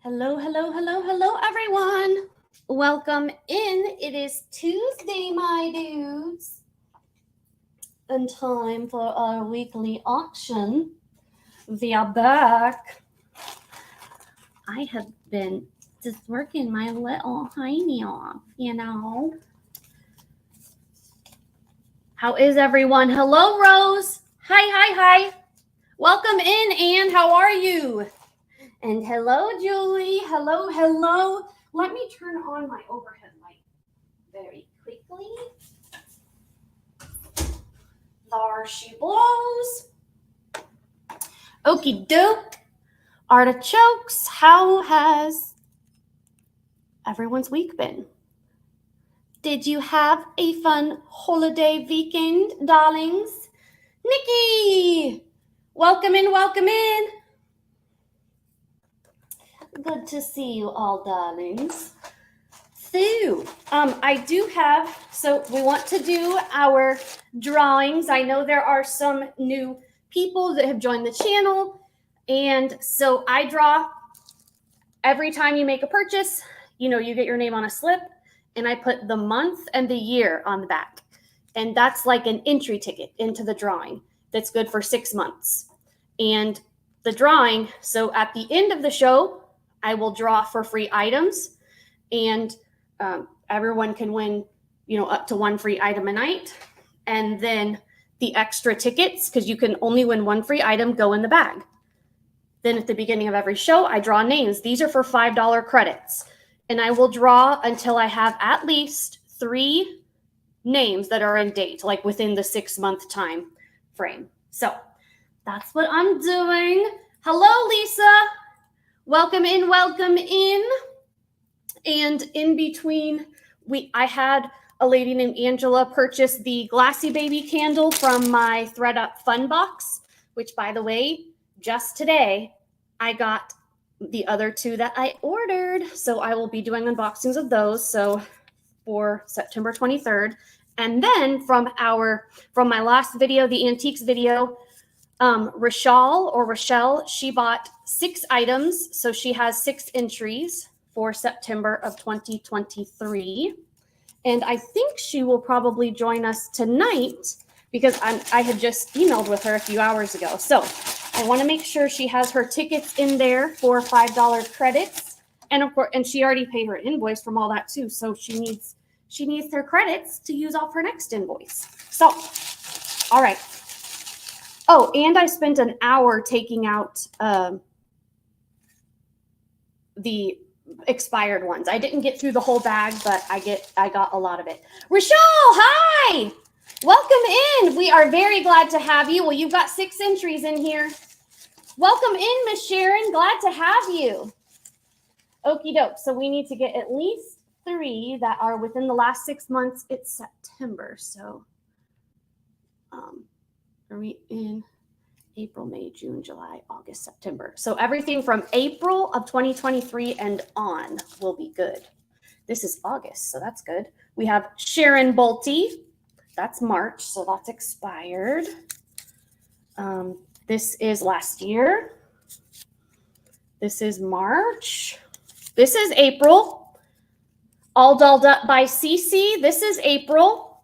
Hello, hello, hello, hello, everyone. Welcome in. It is Tuesday, my dudes, and time for our weekly auction. We are back. I have been just working my little hiney off, How is everyone? Hello, Rose. Hi. Welcome in, Anne. How are you? And hello, Julie. Hello. Let me turn on my overhead light very quickly. There she blows. Okie doke. Artichokes, how has everyone's week been? Did you have a fun holiday weekend, darlings? Nikki, welcome in. Good to see you all, darlings. So, we want to do our drawings. I know there are some new people that have joined the channel, and so I draw every time you make a purchase. You get your name on a slip, and I put the month and the year on the back, and that's like an entry ticket into the drawing that's good for 6 months. And the drawing, so at the end of the show, I will draw for free items, and everyone can win, up to one free item a night. And then the extra tickets, because you can only win one free item, go in the bag. Then at the beginning of every show, I draw names. These are for $5 credits. And I will draw until I have at least 3 names that are in date, like within the 6-month time frame. So that's what I'm doing. Hello, Lisa. Welcome in. And in between, I had a lady named Angela purchase the Glassy Baby candle from my Thread Up Fun Box, which, by the way, just today, I got the other 2 that I ordered. So I will be doing unboxings of those. So for September 23rd. And then from my last video, the antiques video, Rochelle, she bought 6 items. So she has 6 entries for September of 2023. And I think she will probably join us tonight because I had just emailed with her a few hours ago. So I want to make sure she has her tickets in there for $5 credits. And of course, and she already paid her invoice from all that too. So she needs her credits to use off her next invoice. So, all right. Oh, and I spent an hour taking out the expired ones. I didn't get through the whole bag, but I got a lot of it. Rochelle, hi! Welcome in. We are very glad to have you. Well, you've got 6 entries in here. Welcome in, Miss Sharon. Glad to have you. Okie doke. So we need to get at least 3 that are within the last 6 months. It's September, so are we in April, May, June, July, August, September? So everything from April of 2023 and on will be good. This is August, so that's good. We have Sharon Bolte. That's March, so that's expired. This is last year. This is March. This is April. All Dolled Up by Cece. This is April.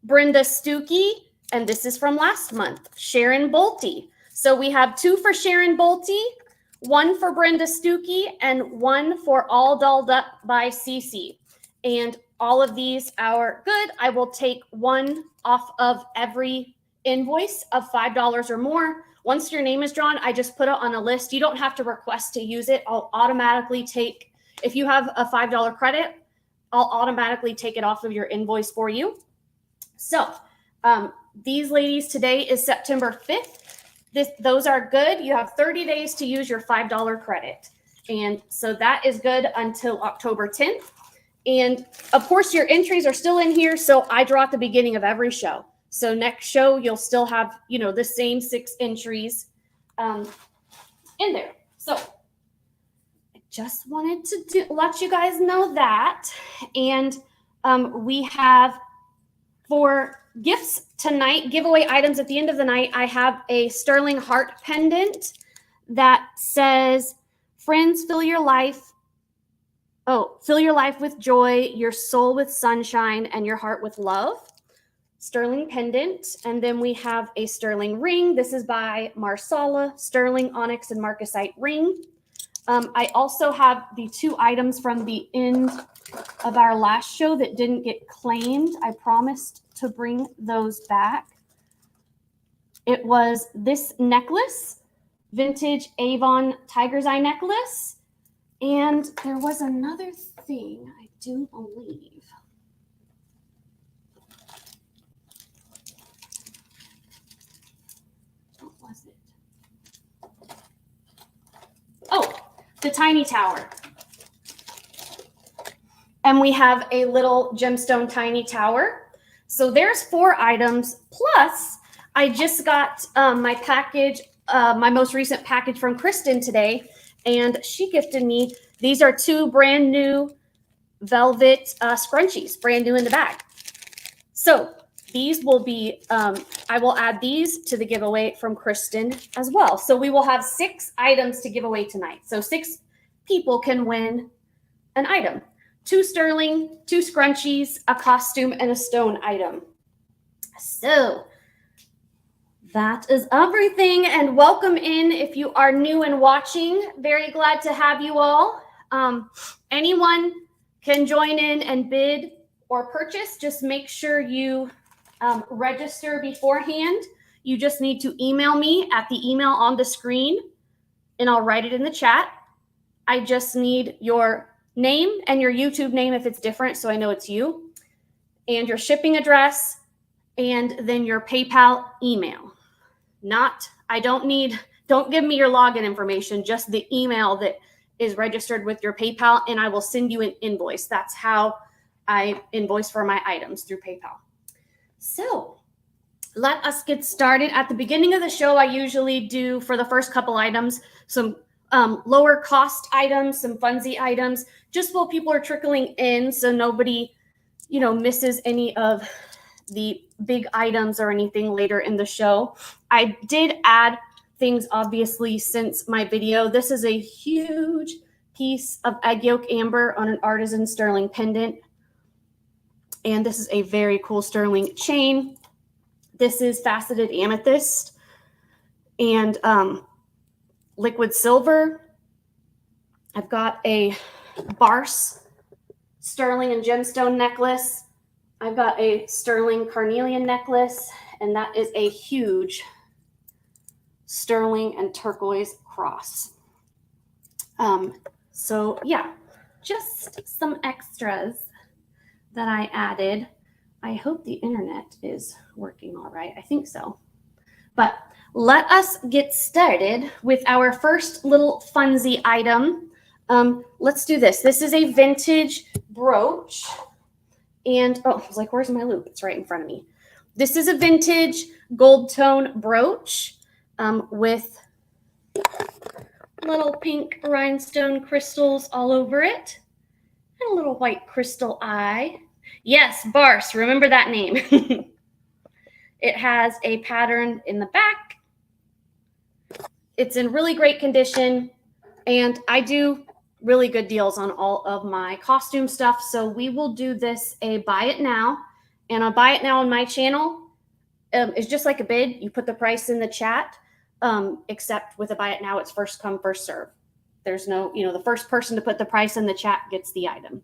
Brenda Stuckey. And this is from last month, Sharon Bolte. So we have 2 for Sharon Bolte, 1 for Brenda Stuckey, and 1 for All Dolled Up by Cece. And all of these are good. I will take 1 off of every invoice of $5 or more. Once your name is drawn, I just put it on a list. You don't have to request to use it. I'll automatically take, if you have a $5 credit, I'll automatically take it off of your invoice for you. So, these ladies, today is September 5th. Those are good. You have 30 days to use your $5 credit. And so that is good until October 10th. And of course, your entries are still in here. So I draw at the beginning of every show. So next show, you'll still have, the same 6 entries in there. So I just wanted to let you guys know that. And we have, for gifts tonight, giveaway items at the end of the night, I have a sterling heart pendant that says Friends, fill your life. Oh, fill your life with joy, your soul with sunshine, and your heart with love. Sterling pendant. And then we have a sterling ring. This is by Marsala, sterling, onyx, and marcasite ring. I also have the 2 items from the end of our last show that didn't get claimed. I promised to bring those back. It was this necklace, vintage Avon tiger's eye necklace. And there was another thing, I do believe. What was it? Oh, the tiny tower. And we have a little gemstone tiny tower. So there's 4 items. Plus, I just got my package, my most recent package from Kristen today. And she gifted me, these are 2 brand new velvet scrunchies, brand new in the bag. So these will be, I will add these to the giveaway from Kristen as well. So we will have 6 items to give away tonight. So 6 people can win an item. 2 sterling, 2 scrunchies, a costume, and a stone item. So that is everything, and welcome in if you are new and watching. Very glad to have you all. Anyone can join in and bid or purchase. Just make sure you register beforehand. You just need to email me at the email on the screen, and I'll write it in the chat. I just need your name and your YouTube name if it's different, so I know it's you, and your shipping address, and then your PayPal email. Don't give me your login information, just the email that is registered with your PayPal, and I will send you an invoice. That's how I invoice for my items, through PayPal. So let us get started. At the beginning of the show, I usually do, for the first couple items, some lower cost items, some funsy items, just while people are trickling in, so nobody, misses any of the big items or anything later in the show. I did add things, obviously, since my video. This is a huge piece of egg yolk amber on an artisan sterling pendant. And this is a very cool sterling chain. This is faceted amethyst and liquid silver. I've got a Barse sterling and gemstone necklace. I've got a sterling carnelian necklace, and that is a huge sterling and turquoise cross. So yeah, just some extras that I added. I hope the internet is working all right. I think so. But let us get started with our first little funsy item. Let's do this. This is a vintage brooch. And, I was like, where's my loop? It's right in front of me. This is a vintage gold tone brooch with little pink rhinestone crystals all over it. And a little white crystal eye. Yes, Barse, remember that name. It has a pattern in the back. It's in really great condition. And I do really good deals on all of my costume stuff. So we will do this a buy it now. And a buy it now on my channel is just like a bid. You put the price in the chat, except with a buy it now, it's first come, first serve. There's no, the first person to put the price in the chat gets the item.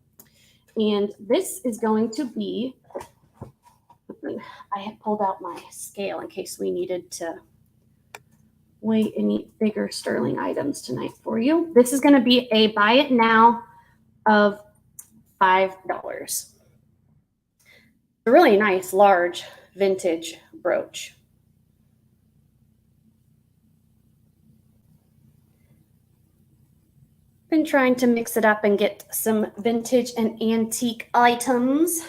And this is going to be, I had pulled out my scale in case we needed to weigh any bigger sterling items tonight for you. This is going to be a buy it now of $5. A really nice, large, vintage brooch. Been trying to mix it up and get some vintage and antique items.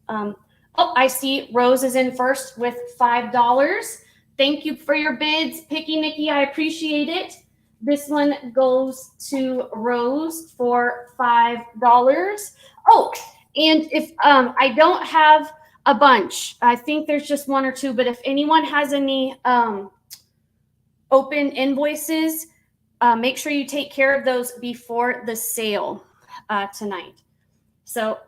I see Rose is in first with $5. Thank you for your bids, Picky Nikki. I appreciate it. This one goes to Rose for $5. Oh, and if I don't have a bunch, I think there's just 1 or 2, but if anyone has any open invoices, make sure you take care of those before the sale tonight. So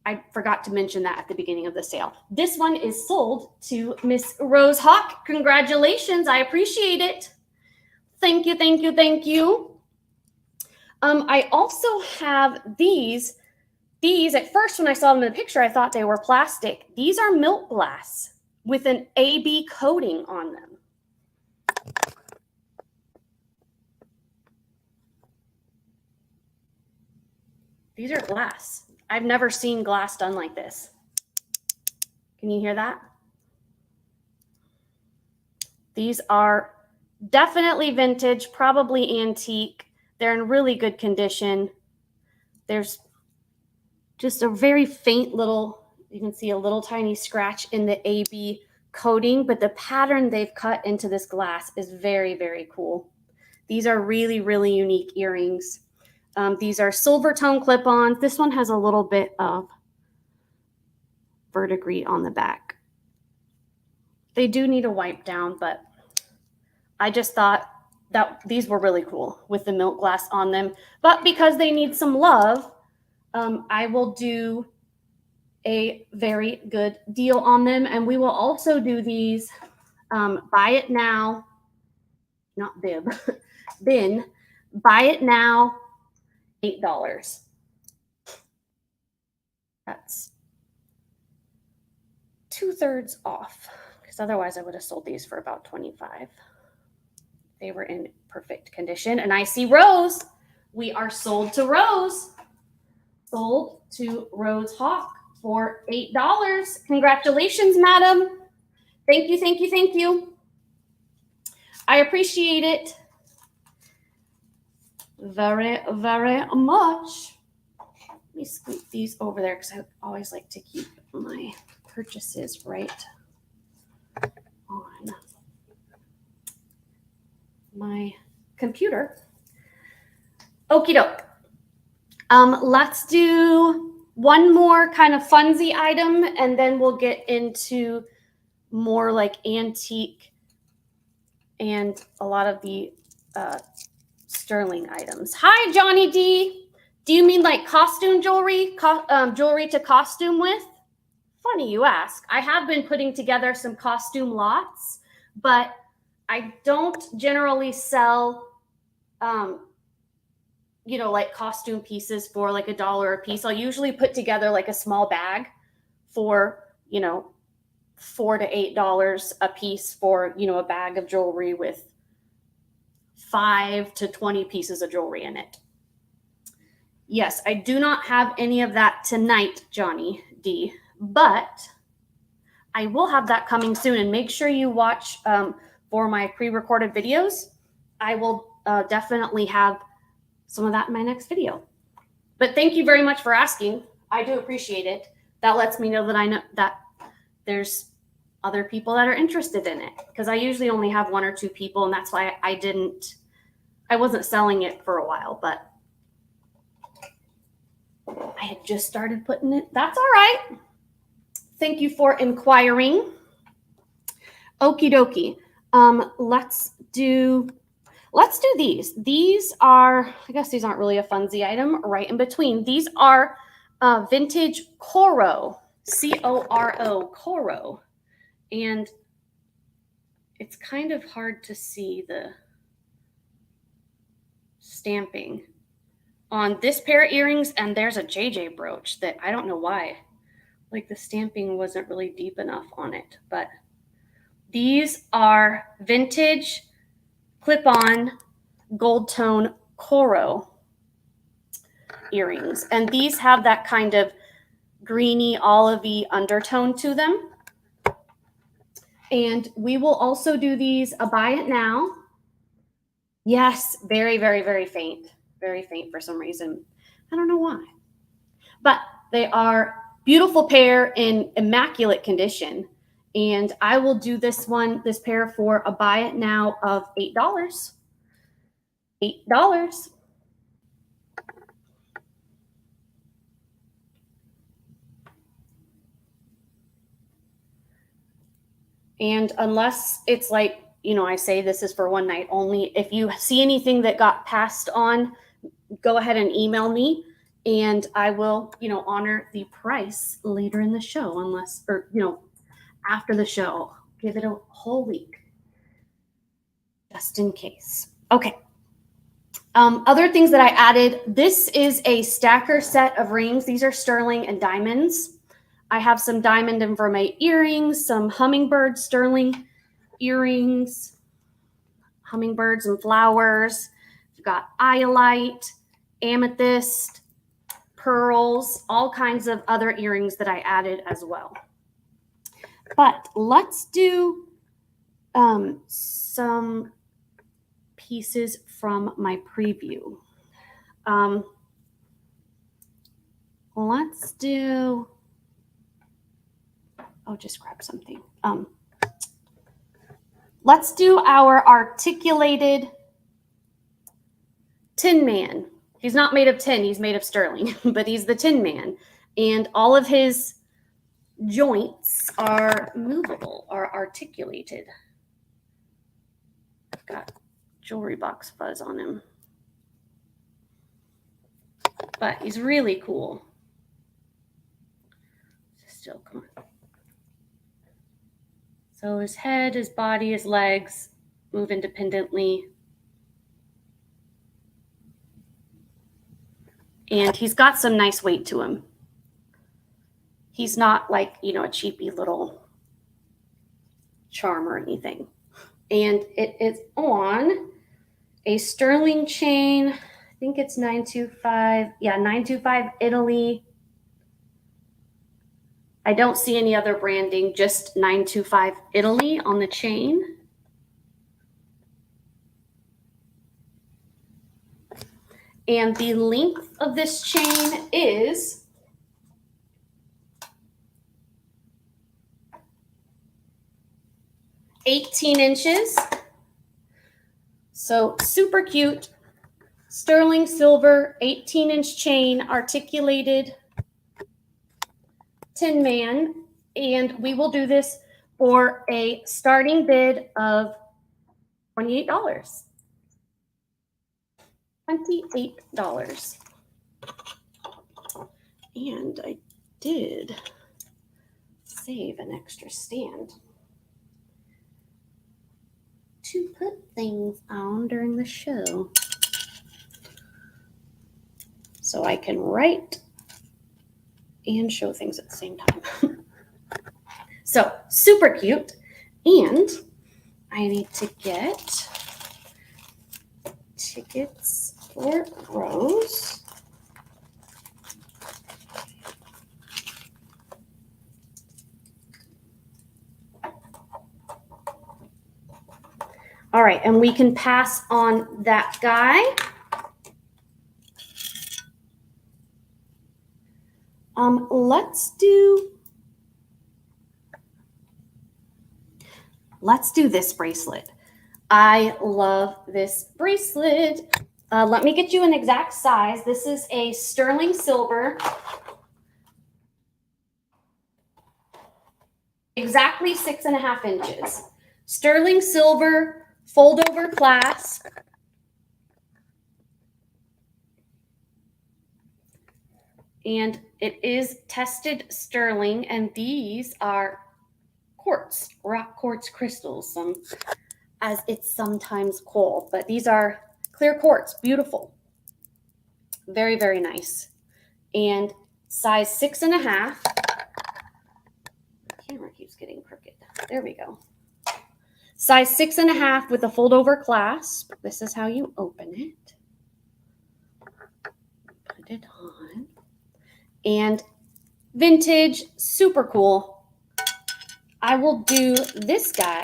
I forgot to mention that at the beginning of the sale. This one is sold to Miss Rose Hawk. Congratulations. I appreciate it. Thank you, thank you, thank you. I also have these. These, at first, when I saw them in the picture, I thought they were plastic. These are milk glass with an AB coating on them. These are glass. I've never seen glass done like this. Can you hear that? These are definitely vintage, probably antique. They're in really good condition. There's just a very faint little, you can see a little tiny scratch in the AB coating, but the pattern they've cut into this glass is very, very cool. These are really, really unique earrings. These are silver tone clip-ons. This one has a little bit of verdigris on the back. They do need a wipe down, but I just thought that these were really cool with the milk glass on them. But because they need some love, I will do a very good deal on them. And we will also do these buy it now, not bib, bin, buy it now, $8. That's 2/3 off, because otherwise I would have sold these for about $25. They were in perfect condition. And I see Rose. We are sold to Rose. Sold to Rose Hawk for $8. Congratulations, madam. Thank you, thank you, thank you. I appreciate it very, very much. Let me scoot these over there because I always like to keep my purchases right on my computer. Okie doke. Let's do one more kind of funsy item, and then we'll get into more like antique and a lot of the sterling items. Hi, Johnny D. Do you mean like costume jewelry, jewelry to costume with? Funny you ask. I have been putting together some costume lots, but I don't generally sell, you know, like costume pieces for like $1 a piece. I'll usually put together like a small bag for, you know, $4 to $8 a piece for, you know, a bag of jewelry with 5 to 20 pieces of jewelry in it. Yes, I do not have any of that tonight, Johnny D, but I will have that coming soon. And make sure you watch for my pre-recorded videos. I will definitely have some of that in my next video. But thank you very much for asking. I do appreciate it. That lets me know that I know that there's other people that are interested in it, because I usually only have 1 or 2 people, and that's why I wasn't selling it for a while, but I had just started putting it. That's all right. Thank you for inquiring. Okie dokie. Let's do these. These are, I guess these aren't really a funsy item, right in between. These are vintage Coro, C-O-R-O, Coro. And it's kind of hard to see the stamping on this pair of earrings, and there's a JJ brooch that I don't know why. Like the stamping wasn't really deep enough on it, but these are vintage clip-on gold tone Coro earrings. And these have that kind of greeny, olivey undertone to them. And we will also do these a buy it now. Yes, very, very, very faint. Very faint for some reason. I don't know why. But they are beautiful pair in immaculate condition. And I will do this pair for a buy it now of $8. $8. And unless it's like I say this is for one night only. If you see anything that got passed on, go ahead and email me, and I will, honor the price later in the show, after the show. Give it a whole week, just in case. Okay. Other things that I added, this is a stacker set of rings. These are sterling and diamonds. I have some diamond and vermeil earrings, some hummingbird sterling earrings, hummingbirds and flowers. We've got iolite, amethyst, pearls, all kinds of other earrings that I added as well. But let's do some pieces from my preview. Let's do, just grab something. Let's do our articulated Tin Man. He's not made of tin, he's made of sterling, but he's the Tin Man. And all of his joints are movable, are articulated. I've got jewelry box fuzz on him. But he's really cool. Still, come on. So his head, his body, his legs move independently. And he's got some nice weight to him. He's not like, a cheapy little charm or anything. And it is on a sterling chain. I think it's 925. Yeah, 925 Italy. I don't see any other branding, just 925 Italy on the chain. And the length of this chain is 18 inches. So super cute. Sterling silver, 18-inch chain, articulated Tin Man. And we will do this for a starting bid of $28. $28. And I did save an extra stand to put things on during the show, so I can write and show things at the same time. So super cute. And I need to get tickets for Rose. All right, and we can pass on that guy. Let's do this bracelet. I love this bracelet. Let me get you an exact size. This is a sterling silver. Exactly 6.5 inches. Sterling silver, fold over clasp. And it is tested sterling, and these are quartz, rock quartz crystals, as it's sometimes called, but these are clear quartz, beautiful. Very, very nice. And size 6.5. The camera keeps getting crooked. There we go. Size 6.5 with a fold over clasp. This is how you open it. Put it on. And vintage, super cool. I will do this guy.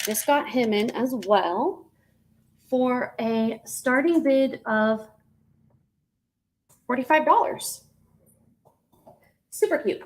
This got him in as well for a starting bid of $45. Super cute.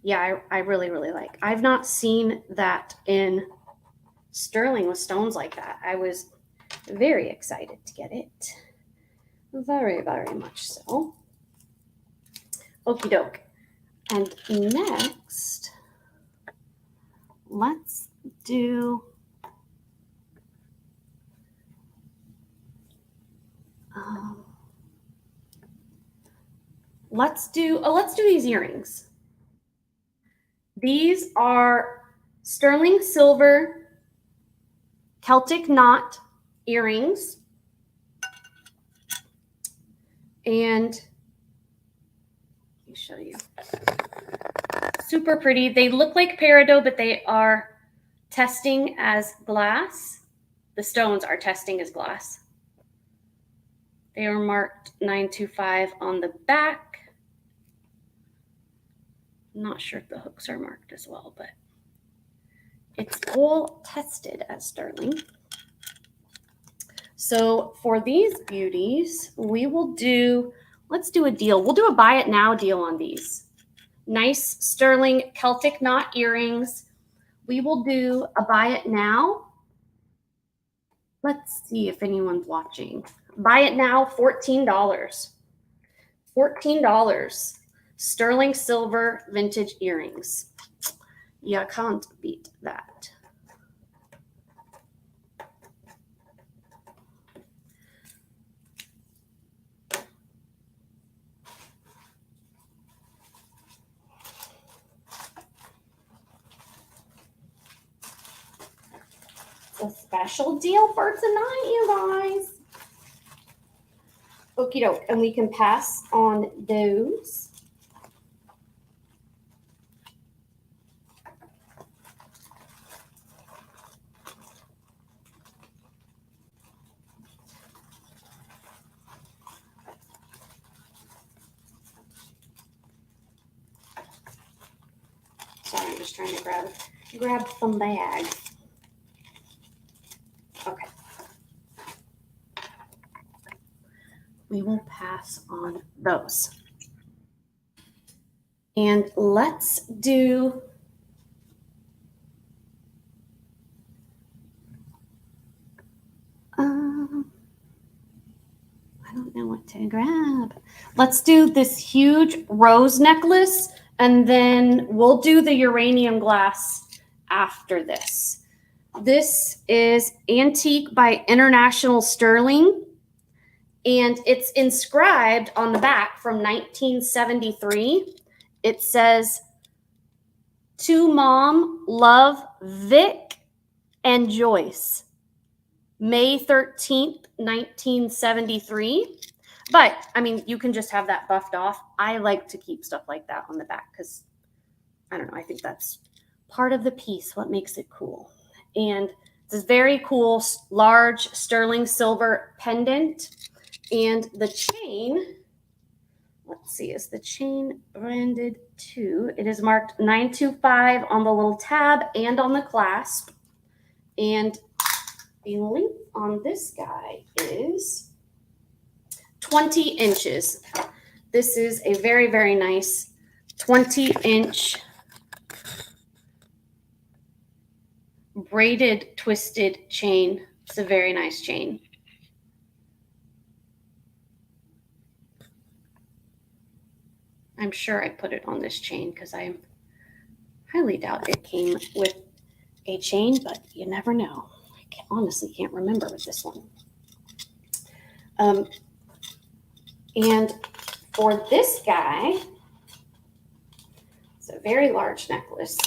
Yeah, I really, really like. I've not seen that in sterling with stones like that. I was very excited to get it. Very, very much so. Okie doke. And next, let's do let's do these earrings. These are sterling silver Celtic knot earrings. And let me show you. Super pretty. They look like peridot, but they are testing as glass. The stones are testing as glass. They are marked 925 on the back. I'm not sure if the hooks are marked as well, but it's all tested as sterling. So for these beauties, we will do, let's do a deal. We'll do a buy it now deal on these. Nice sterling Celtic knot earrings. We will do a buy it now. Let's see if anyone's watching. Buy it now, $14. $14. Sterling silver vintage earrings. You can't beat that. A special deal for tonight, you guys. Okie doke, and we can pass on those. Sorry, I'm just trying to grab some bags. Okay. We will pass on those. And let's do I don't know what to grab. Let's do this huge rose necklace, and then we'll do the uranium glass after this. This is Antique by International Sterling, and it's inscribed on the back from 1973. It says, "To Mom, love, Vic and Joyce. May 13th, 1973. But, I mean, you can just have that buffed off. I like to keep stuff like that on the back because, I don't know, I think that's part of the piece, what makes it cool. And this very cool, large sterling silver pendant. And the chain, let's see, is the chain branded to? It is marked 925 on the little tab and on the clasp. And the length on this guy is 20 inches. This is a very, very nice 20-inch braided, twisted chain. It's a very nice chain. I'm sure I put it on this chain because I highly doubt it came with a chain, but you never know. Honestly can't remember with this one. And for this guy, it's a very large necklace.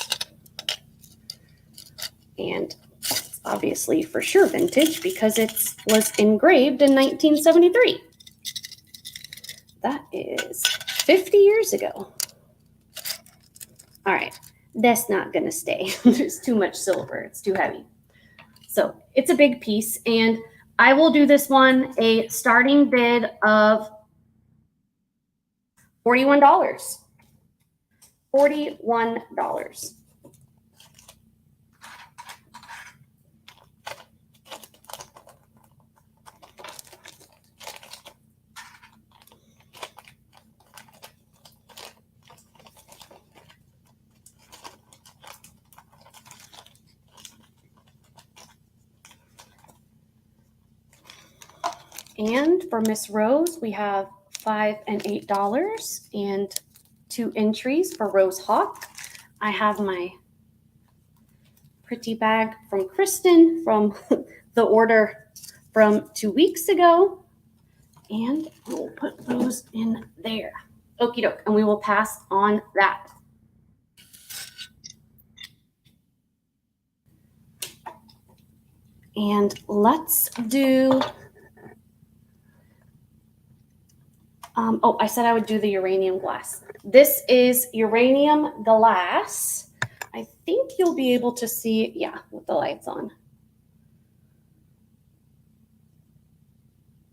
And it's obviously for sure vintage because it was engraved in 1973. That is 50 years ago. All right, that's not gonna stay. There's too much silver, it's too heavy. So it's a big piece, and I will do this one a starting bid of $41. $41. And for Miss Rose, we have $5 and $8 and 2 entries for Rose Hawk. I have my pretty bag from Kristen from the order from 2 weeks ago. And we'll put those in there. Okie doke. And we will pass on that. And let's do, oh, I said I would do the uranium glass. This is uranium glass. I think you'll be able to see, yeah, with the lights on.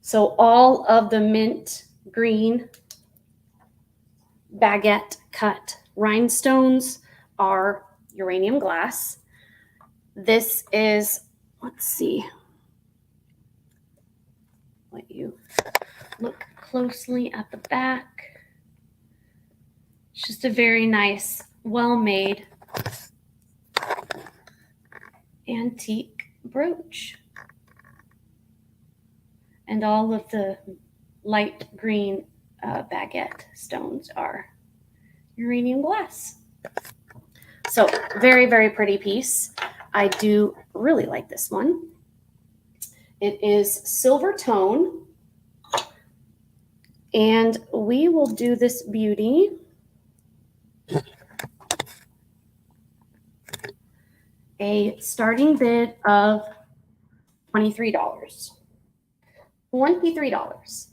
So all of the mint green baguette cut rhinestones are uranium glass. This is, let's see, let you look closely at the back. It's just a very nice, well-made antique brooch. And all of the light green baguette stones are uranium glass. So very, very pretty piece. I do really like this one. It is silver tone. And we will do this beauty a starting bid of $23. $23.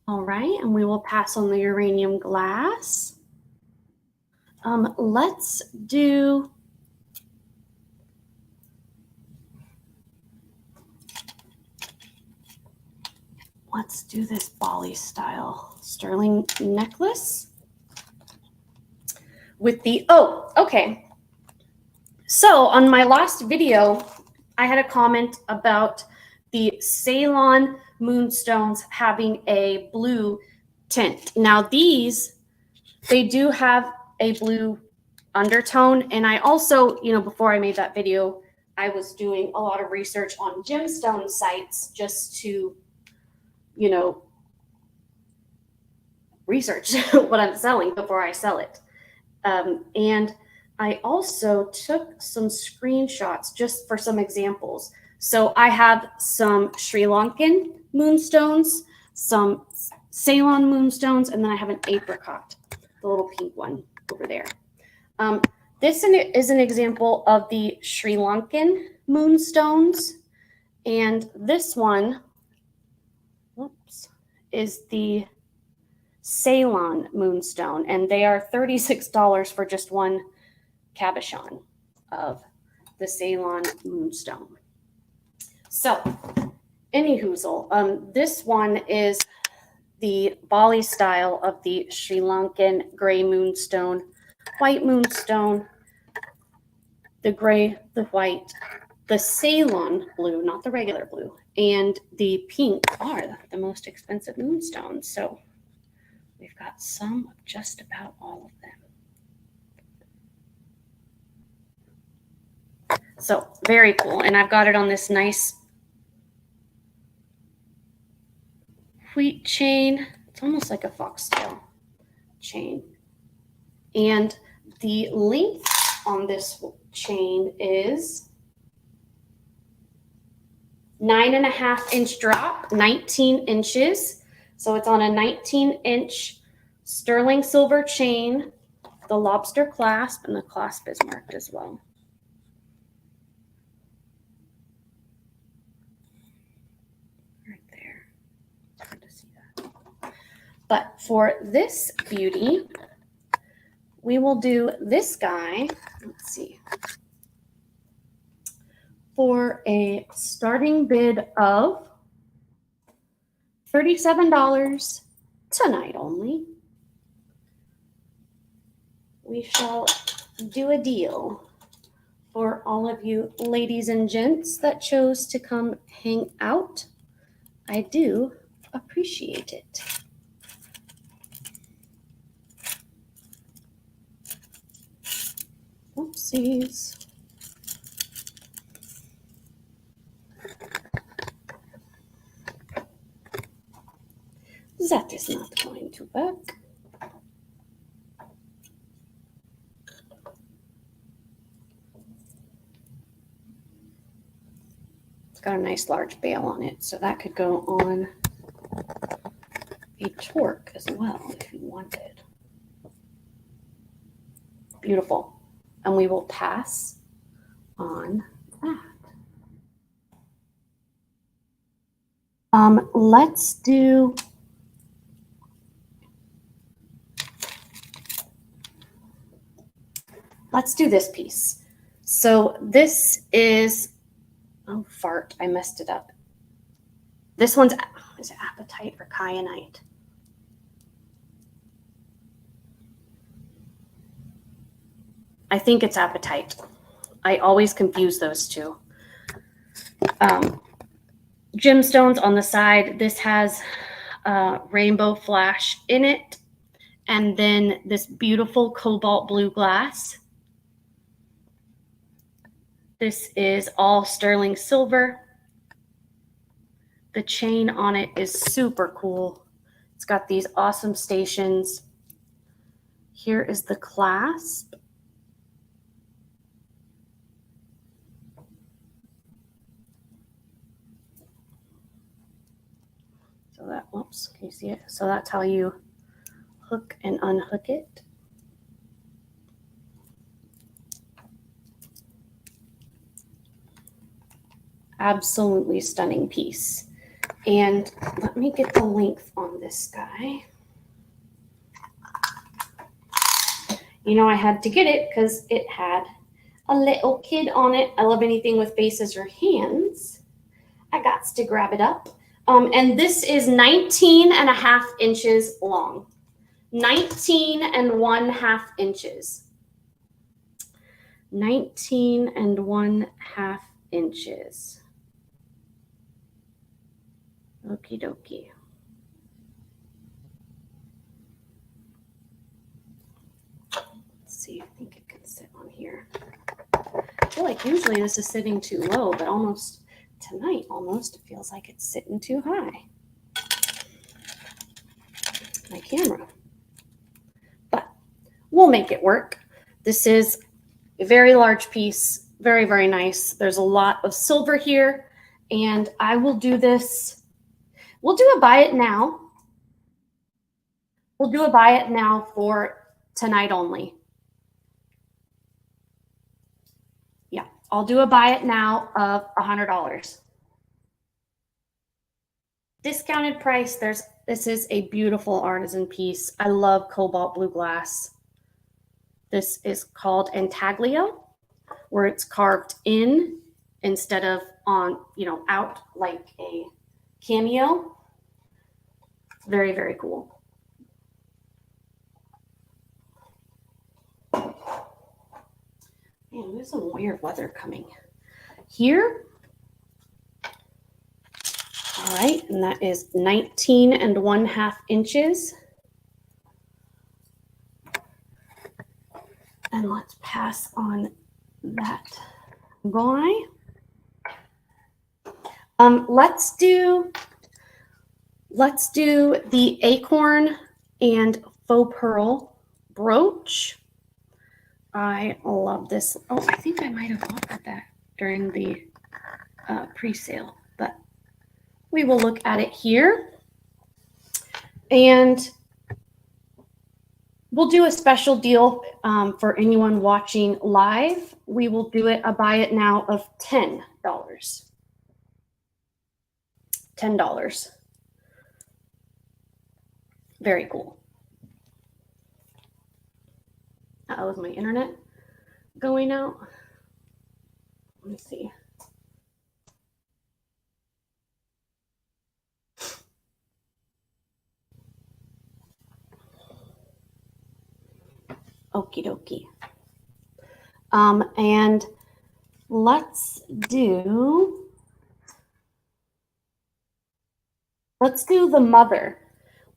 All right, and we will pass on the uranium glass. Let's do this Bali style sterling necklace with the, oh, okay. So on my last video, I had a comment about the Ceylon moonstones having a blue tint. Now these, they do have a blue undertone. And I also, before I made that video, I was doing a lot of research on gemstone sites just to, research what I'm selling before I sell it. And I also took some screenshots just for some examples. So I have some Sri Lankan moonstones, some Ceylon moonstones, and then I have an apricot, the little pink one over there. This is an example of the Sri Lankan moonstones. And this one, whoops, is the Ceylon moonstone. And they are $36 for just one cabochon of the Ceylon moonstone. So, anywhoozle, this one is the Bali style of the Sri Lankan gray moonstone, white moonstone, the gray, the white, the Ceylon blue, not the regular blue, and the pink are the most expensive moonstones. So we've got some of just about all of them. So very cool. And I've got it on this nice wheat chain. It's almost like a foxtail chain. And the length on this chain is 9.5-inch drop, 19 inches. So it's on a 19-inch sterling silver chain. The lobster clasp, and the clasp is marked as well. Right there. It's hard to see that. But for this beauty, we will do this guy. Let's see. for a starting bid of $37 tonight only. We shall do a deal for all of you ladies and gents that chose to come hang out. I do appreciate it. Oopsies. That is not going to work. It's got a nice large bail on it, so that could go on a torque as well if you wanted. Beautiful. And we will pass on that. Let's do this piece. So this is, oh fart, I messed it up. This one's, is it apatite or kyanite? I think it's apatite. I always confuse those two. Gemstones on the side. This has rainbow flash in it. And then this beautiful cobalt blue glass. This is all sterling silver. The chain on it is super cool. It's got these awesome stations. Here is the clasp. So that, whoops, can you see it? So that's how you hook and unhook it. Absolutely stunning piece. And let me get the length on this guy. You know, I had to get it because it had a little kid on it. I love anything with faces or hands. I got to grab it up. And this is 19.5 inches long. 19.5 inches. 19.5 inches. Okie dokie. Let's see, I think it can sit on here. I feel like usually this is sitting too low, but almost tonight, it feels like it's sitting too high. My camera. But we'll make it work. This is a very large piece, very, very nice. There's a lot of silver here, and I will do this. We'll do a buy it now. We'll do a buy it now for tonight only. Yeah, I'll do a buy it now of $100. Discounted price. This is a beautiful artisan piece. I love cobalt blue glass. This is called intaglio, where it's carved in instead of on, out like a cameo. Very, very cool. Man, there's some weird weather coming here. All right, and that is 19.5 inches. And let's pass on that guy. Let's do the acorn and faux pearl brooch. I love this. Oh, I think I might have offered that during the pre-sale, but we will look at it here. And we'll do a special deal for anyone watching live. We will do a buy it now of $10. $10. Very cool. Uh-oh, is my internet going out? Let me see. Okie dokie. And let's do the mother.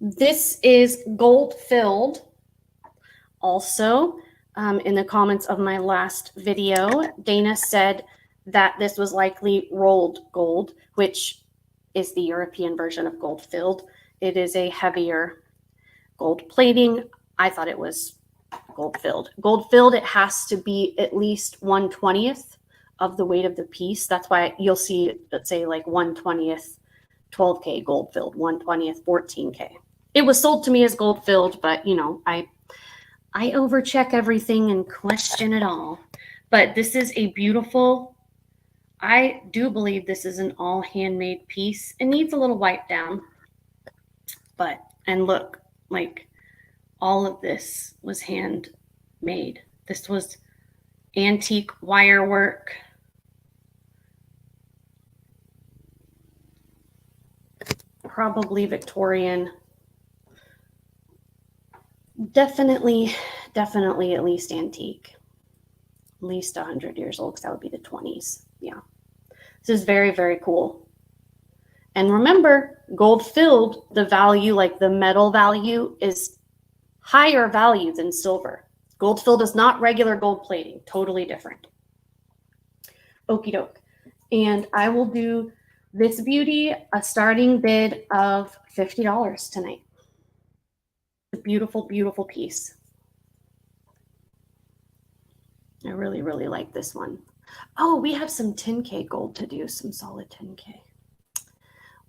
This is gold filled. Also, in the comments of my last video, Dana said that this was likely rolled gold, which is the European version of gold filled. It is a heavier gold plating. I thought it was gold filled. Gold filled, it has to be at least 1/20th of the weight of the piece. That's why you'll see, let's say, like 1/20th 12K gold filled, 1/20th 14K. It was sold to me as gold filled, but you know, I overcheck everything and question it all. But this is a beautiful, I do believe this is an all handmade piece. It needs a little wipe down, but, and look, like all of this was handmade. This was antique wire work. Probably Victorian. Definitely at least antique. At least 100 years old, because that would be the 20s. Yeah. This is very, very cool. And remember, gold filled, the value, like the metal value, is higher value than silver. Gold filled is not regular gold plating. Totally different. Okie doke. And I will do this beauty a starting bid of $50 tonight. A beautiful, beautiful piece. I really, really like this one. Oh, we have some 10K gold to do, some solid 10K.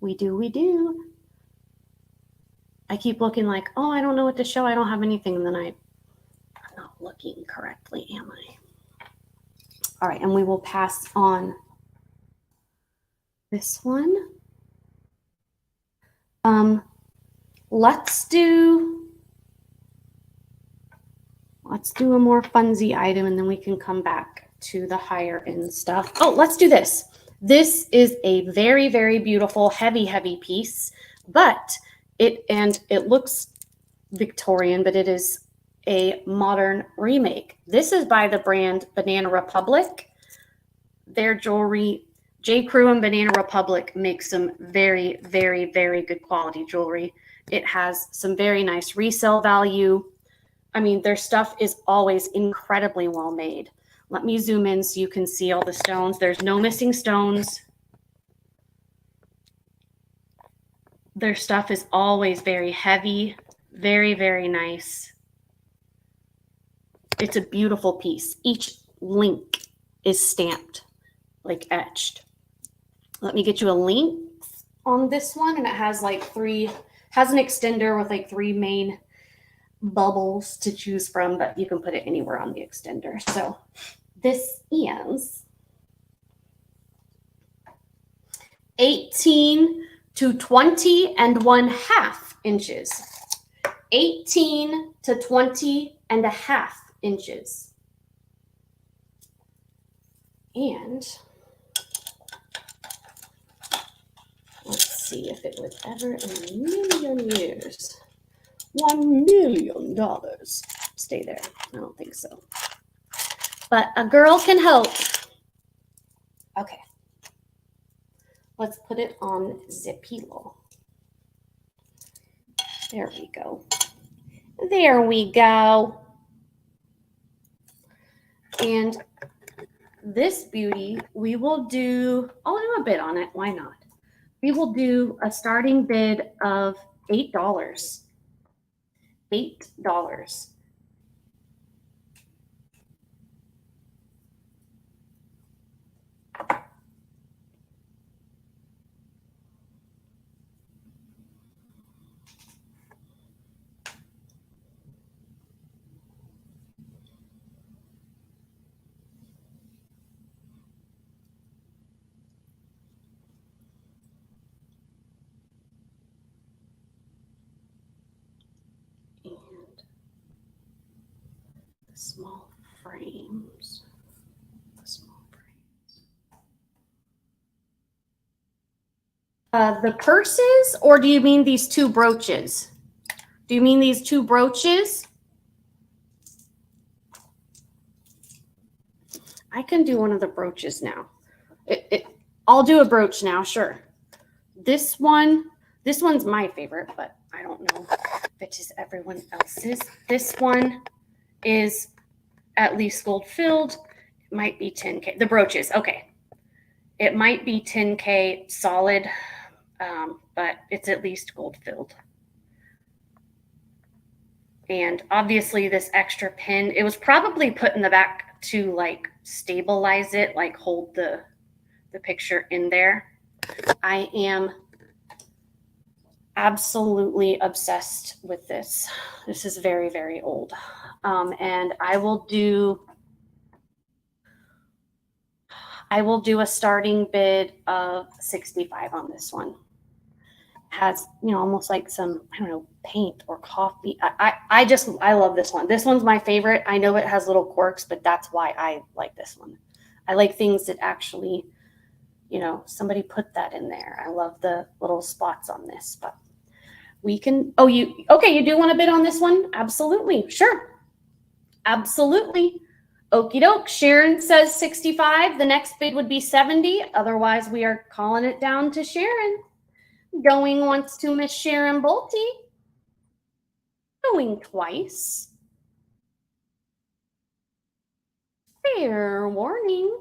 We do. I keep looking like, oh, I don't know what to show. I don't have anything. And then I'm not looking correctly, am I? All right, and we will pass on this one. Let's do a more funsy item, and then we can come back to the higher end stuff. Oh, let's do this. This is a very, very beautiful, heavy, heavy piece, but it looks Victorian, but it is a modern remake. This is by the brand Banana Republic. Their jewelry, J. Crew and Banana Republic make some very, very, very good quality jewelry. It has some very nice resale value. I mean, their stuff is always incredibly well made. Let me zoom in so you can see all the stones. There's no missing stones. Their stuff is always very heavy, very, very nice. It's a beautiful piece. Each link is stamped, like etched. Let me get you a link on this one, and it has like has an extender with like 3 main bubbles to choose from, but you can put it anywhere on the extender. So this is 18 to 20 1/2 inches. 18 to 20 1/2 inches. And let's see if it would ever in a million years. $1 million. Stay there. I don't think so. But a girl can hope. Okay. Let's put it on Zipilo. There we go. There we go. And this beauty, we will do, I'll do a bid on it. Why not? We will do a starting bid of $8. $8. Small frames. The purses, or do you mean these 2 brooches? Do you mean these 2 brooches? I can do one of the brooches now. I'll do a brooch now, sure. This one's my favorite, but I don't know if it is everyone else's. This one is at least gold filled. It might be 10K. The brooches, okay. It might be 10K solid, but it's at least gold filled. And obviously this extra pin, it was probably put in the back to like stabilize it, like hold the picture in there. I am absolutely obsessed with this. This is very, very old. And I will do a starting bid of 65 on this one. Has, you know, almost like some, I don't know, paint or coffee. I love this one. This one's my favorite. I know it has little quirks, but that's why I like this one. I like things that actually, you know, somebody put that in there. I love the little spots on this, but we can, you do want to bid on this one? Absolutely. Sure. Absolutely. Okie doke. Sharon says 65. The next bid would be 70. Otherwise, we are calling it down to Sharon. Going once to Miss Sharon Bolte. Going twice. Fair warning.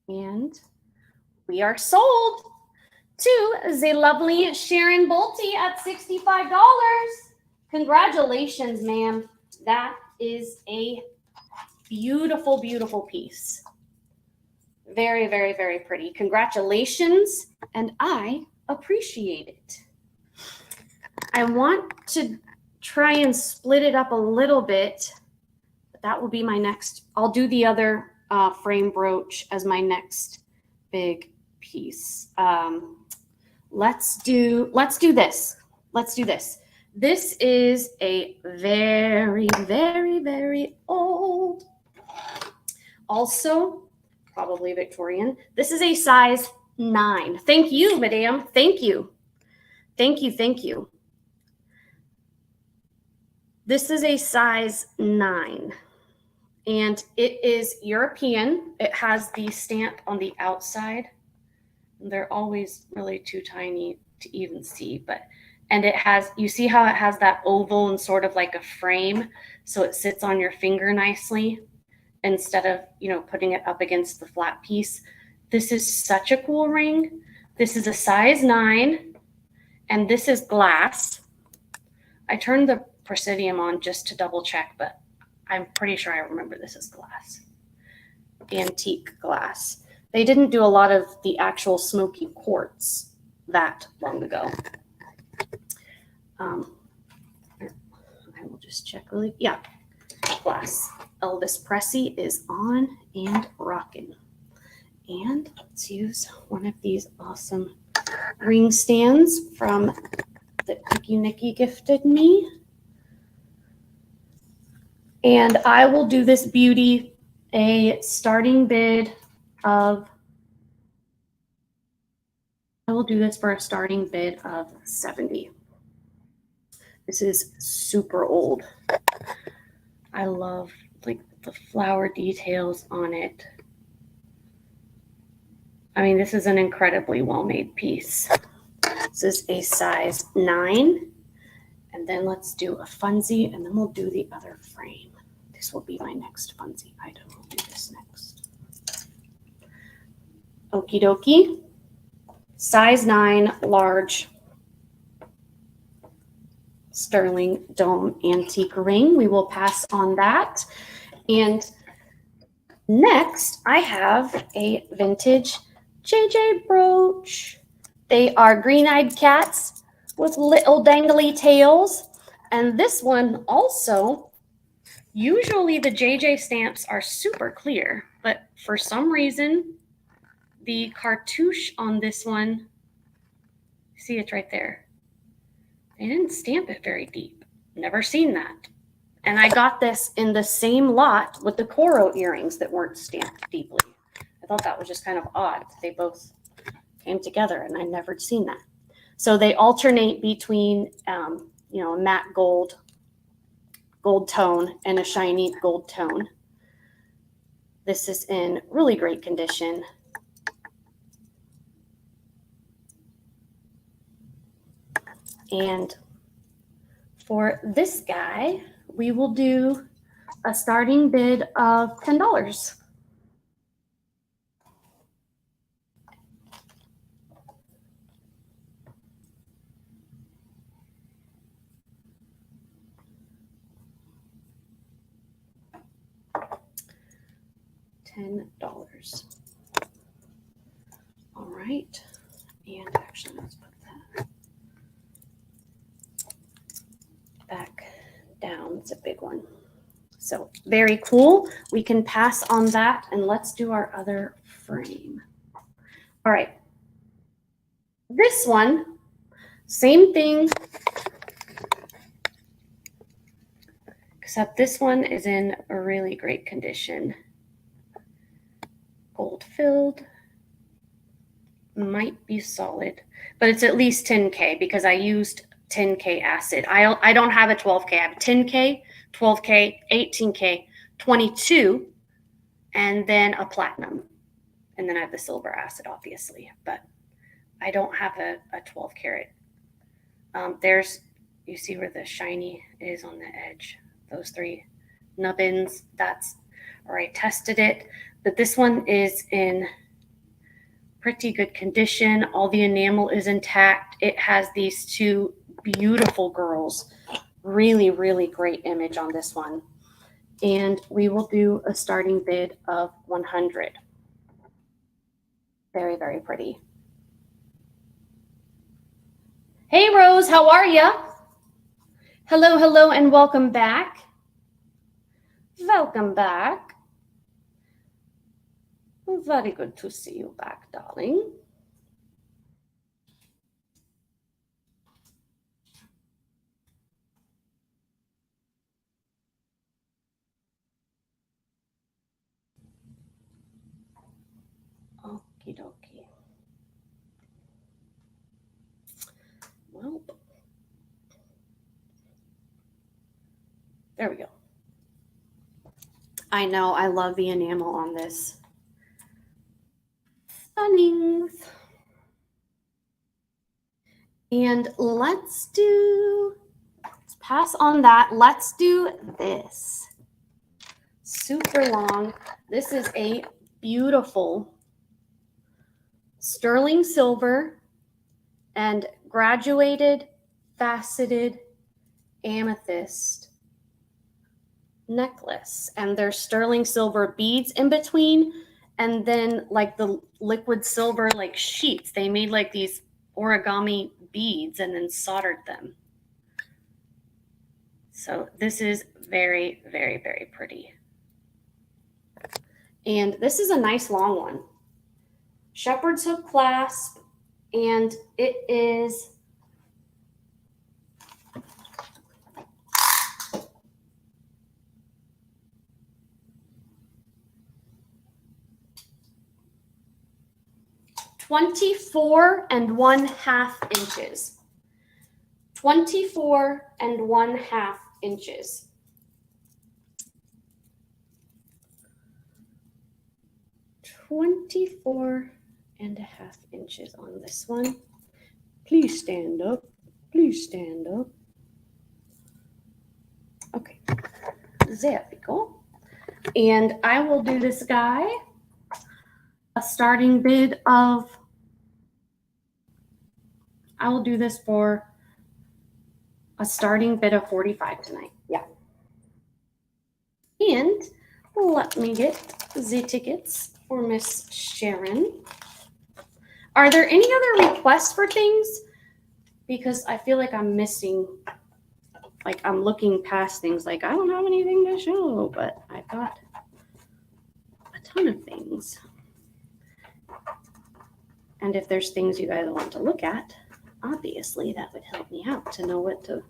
And we are sold to the lovely Sharon Bolte at $65. Congratulations, ma'am. That is a beautiful, beautiful piece. Very, very, very pretty. Congratulations, and I appreciate it. I want to try and split it up a little bit, but that will be my next. I'll do the other frame brooch as my next big piece. Let's do this. Let's do this. This is a very, very, very old, also probably Victorian. This is a size 9. Thank you, madam. Thank you. Thank you. Thank you. This is a size 9. And it is European. It has the stamp on the outside. They're always really too tiny to even see, and it has, you see how it has that oval and sort of like a frame, so it sits on your finger nicely instead of, you know, putting it up against the flat piece. This is such a cool ring. This is a size 9, and this is glass. I turned the Presidium on just to double check, but I'm pretty sure I remember this is glass. Antique glass. They didn't do a lot of the actual smoky quartz that long ago. I will just check really. Yeah, glass. Elvis Presley is on and rocking. And let's use one of these awesome ring stands from that Nikki gifted me. And I will do this beauty a starting bid of, I will do this for a starting bid of 70. This is super old. I love like the flower details on it. I mean, this is an incredibly well-made piece. This is a size 9. And then let's do a funzie, and then we'll do the other frame. This will be my next funzie item. We'll do this next. Okie dokie. Size 9, large sterling dome antique ring. We will pass on that. And next, I have a vintage JJ brooch. They are green-eyed cats with little dangly tails. And this one also, usually the JJ stamps are super clear, but for some reason, the cartouche on this one, see it's right there. They didn't stamp it very deep. Never seen that. And I got this in the same lot with the Coro earrings that weren't stamped deeply. I thought that was just kind of odd. They both came together, and I'd never seen that. So they alternate between, you know, a matte gold gold tone and a shiny gold tone. This is in really great condition. And for this guy, we will do a starting bid of $10. $10. All right. And actually, let's put that back down. It's a big one. So very cool. We can pass on that, and let's do our other frame. All right. This one, same thing, except this one is in a really great condition. Gold filled, might be solid, but it's at least 10K because I used 10K acid. I don't have a 12K. I have 10K, 12K, 18K, 22, and then a platinum. And then I have the silver acid, obviously, but I don't have a 12 karat. You see where the shiny is on the edge, those 3 nubbins, that's where I tested it. But this one is in pretty good condition. All the enamel is intact. It has these 2 beautiful girls. Really, really great image on this one. And we will do a starting bid of 100. Very, very pretty. Hey, Rose, how are you? Hello, hello, and welcome back. Welcome back. Very good to see you back, darling. Okie dokie. Well, there we go. I know, I love the enamel on this. Stunning. And let's pass on that. Let's do this. Super long. This is a beautiful sterling silver and graduated faceted amethyst necklace. And there's sterling silver beads in between. And then like the liquid silver like sheets. They made like these origami beads and then soldered them. So this is very, very, very pretty. And this is a nice long one. Shepherd's hook clasp, and it is (24.5 inches. 24.5 inches. (24.5 inches on this one. Please stand up. Please stand up. Okay, there we go. And I will do this guy a starting bid of, I will do this for a starting bid of 45 tonight. Yeah. And let me get the tickets for Miss Sharon. Are there any other requests for things? Because I feel like I'm missing, like I'm looking past things, like I don't have anything to show, but I've got a ton of things. And if there's things you guys want to look at, obviously that would help me out to know what to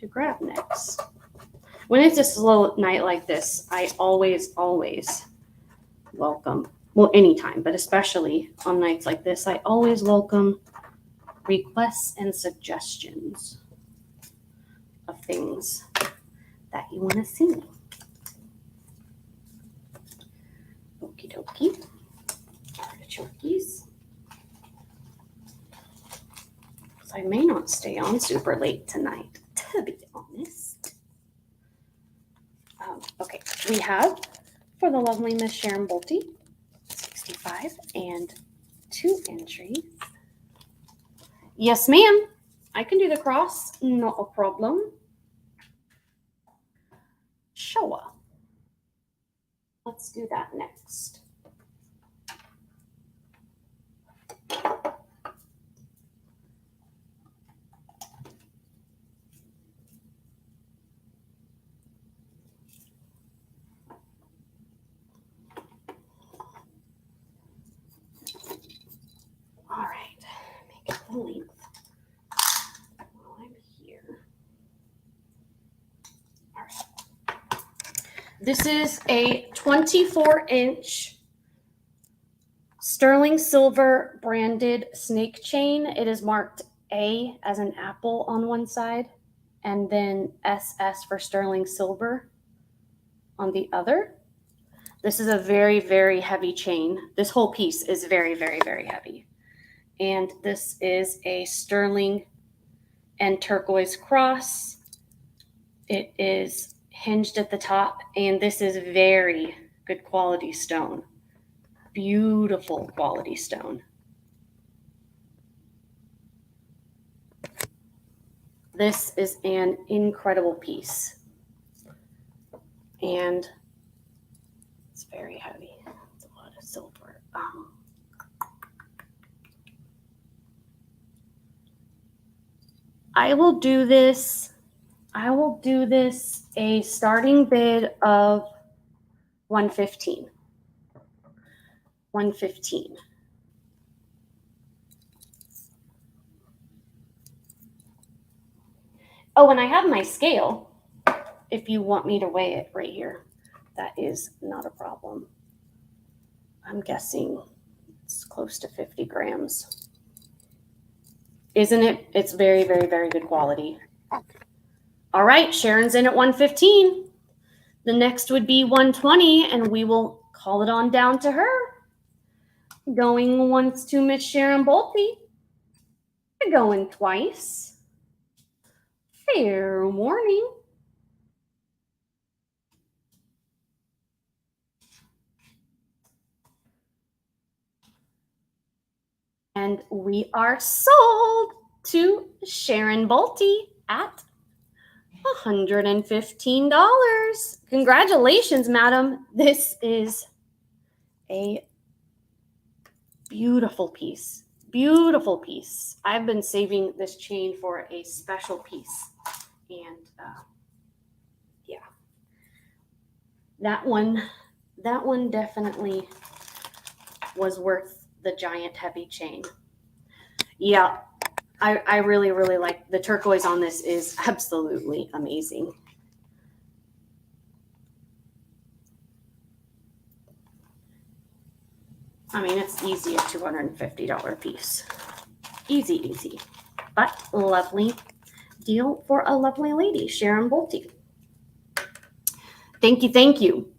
grab next. When it's a slow night like this, I always welcome, well, anytime, but especially on nights like this, I always welcome requests and suggestions of things that you want to see. Okie dokie. Artichokes. So I may not stay on super late tonight, to be honest. Okay, we have for the lovely Miss Sharon Bolte, 65 and 2 entries. Yes, ma'am. I can do the cross, not a problem. Sure. Let's do that next. All right, make it the length while I'm here. All right. This is a 24-inch sterling silver branded snake chain. It is marked A as an apple on one side and then SS for sterling silver on the other. This is a very, very heavy chain. This whole piece is very, very, very heavy. And this is a sterling and turquoise cross. It is hinged at the top, and this is very good quality stone. Beautiful quality stone. This is an incredible piece. And it's very heavy. It's a lot of silver. I will do this a starting bid of 115. 115. Oh, and I have my scale if you want me to weigh it right here. That is not a problem. I'm guessing it's close to 50 grams. Isn't it? It's very, very, very good quality. All right, Sharon's in at 115. The next would be 120, and we will call it on down to her. Going once to Miss Sharon Bolte. Going twice. Fair warning. And we are sold to Sharon Bolte at $115. Congratulations, madam. This is a beautiful piece. Beautiful piece. I've been saving this chain for a special piece. And yeah, that one definitely was worth the giant heavy chain. Yeah, I really, really like the turquoise on this. Is absolutely amazing. I mean, it's easy a $250 piece. Easy, easy. But lovely deal for a lovely lady, Sharon Bolte. Thank you, thank you.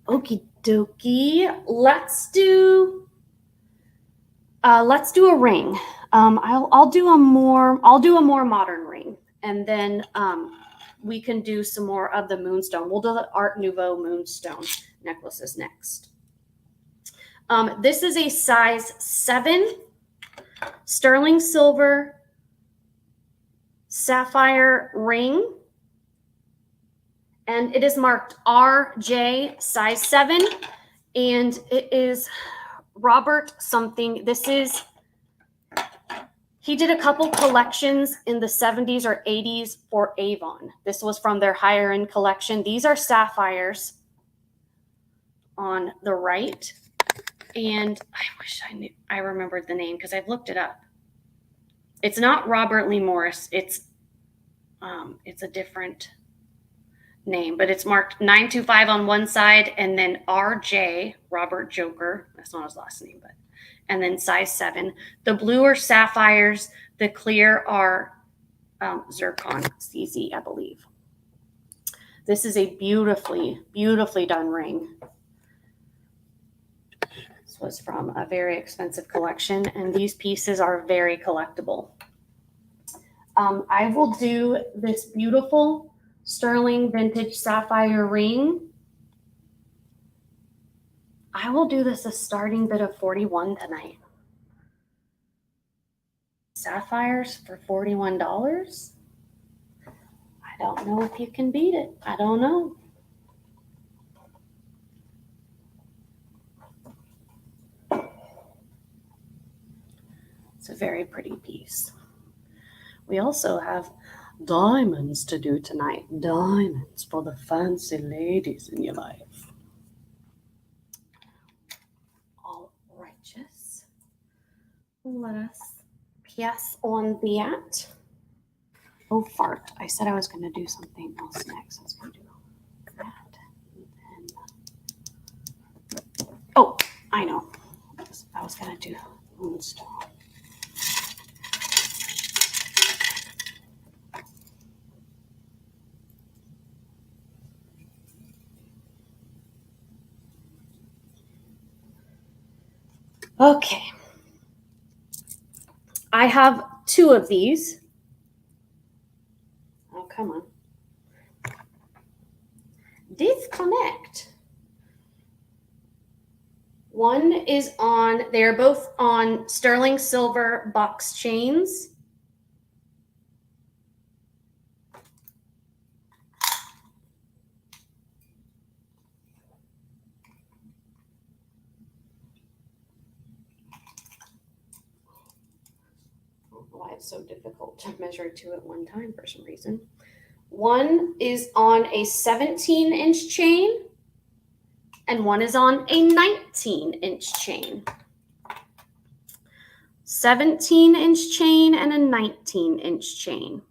Okie dokie. Let's do a ring. I'll do a more modern ring, and then we can do some more of the moonstone. We'll do the Art Nouveau moonstone necklaces next. This is a size 7 sterling silver sapphire ring, and it is marked RJ size 7, and it is Robert something. He did a couple collections in the 70s or 80s for Avon. This was from their higher end collection. These are sapphires on the right. And I wish I remembered the name because I've looked it up. It's not Robert Lee Morris. It's a different name, but it's marked 925 on one side, and then RJ, Robert Joker. That's not his last name, but and then size 7. The blue are sapphires. The clear are zircon CZ, I believe. This is a beautifully, beautifully done ring. This was from a very expensive collection, and these pieces are very collectible. I will do this beautiful sterling vintage sapphire ring. I will do this a starting bid of $41 tonight. Sapphires for $41? I don't know if you can beat it. I don't know. It's a very pretty piece. We also have diamonds to do tonight. Diamonds for the fancy ladies in your life. All righteous. Let us pass on that. Oh, fart. I said I was going to do something else next. I was going to do that. And then... Oh, I know. I was going to do moonstone. Okay. I have 2 of these. Oh, come on. Disconnect. One is on, they're both on sterling silver box chains. I don't know why it's so difficult to measure 2 at one time for some reason. One is on a 17-inch chain, and one is on a 19-inch chain. 17-inch chain and a 19-inch chain.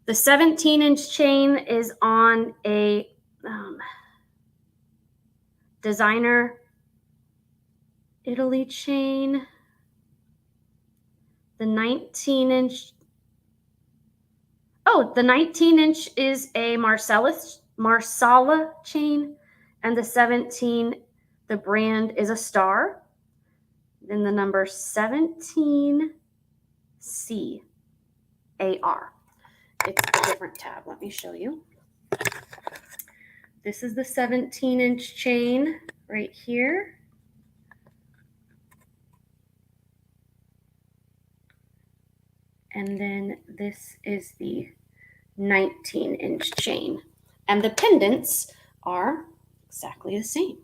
The 17-inch chain is on a designer Italy chain. The 19-inch, the 19-inch is a Marsala chain, and the 17, the brand is a star. Then the number 17 CAR. It's a different tab. Let me show you. This is the 17-inch chain right here. And then this is the 19-inch chain. And the pendants are exactly the same.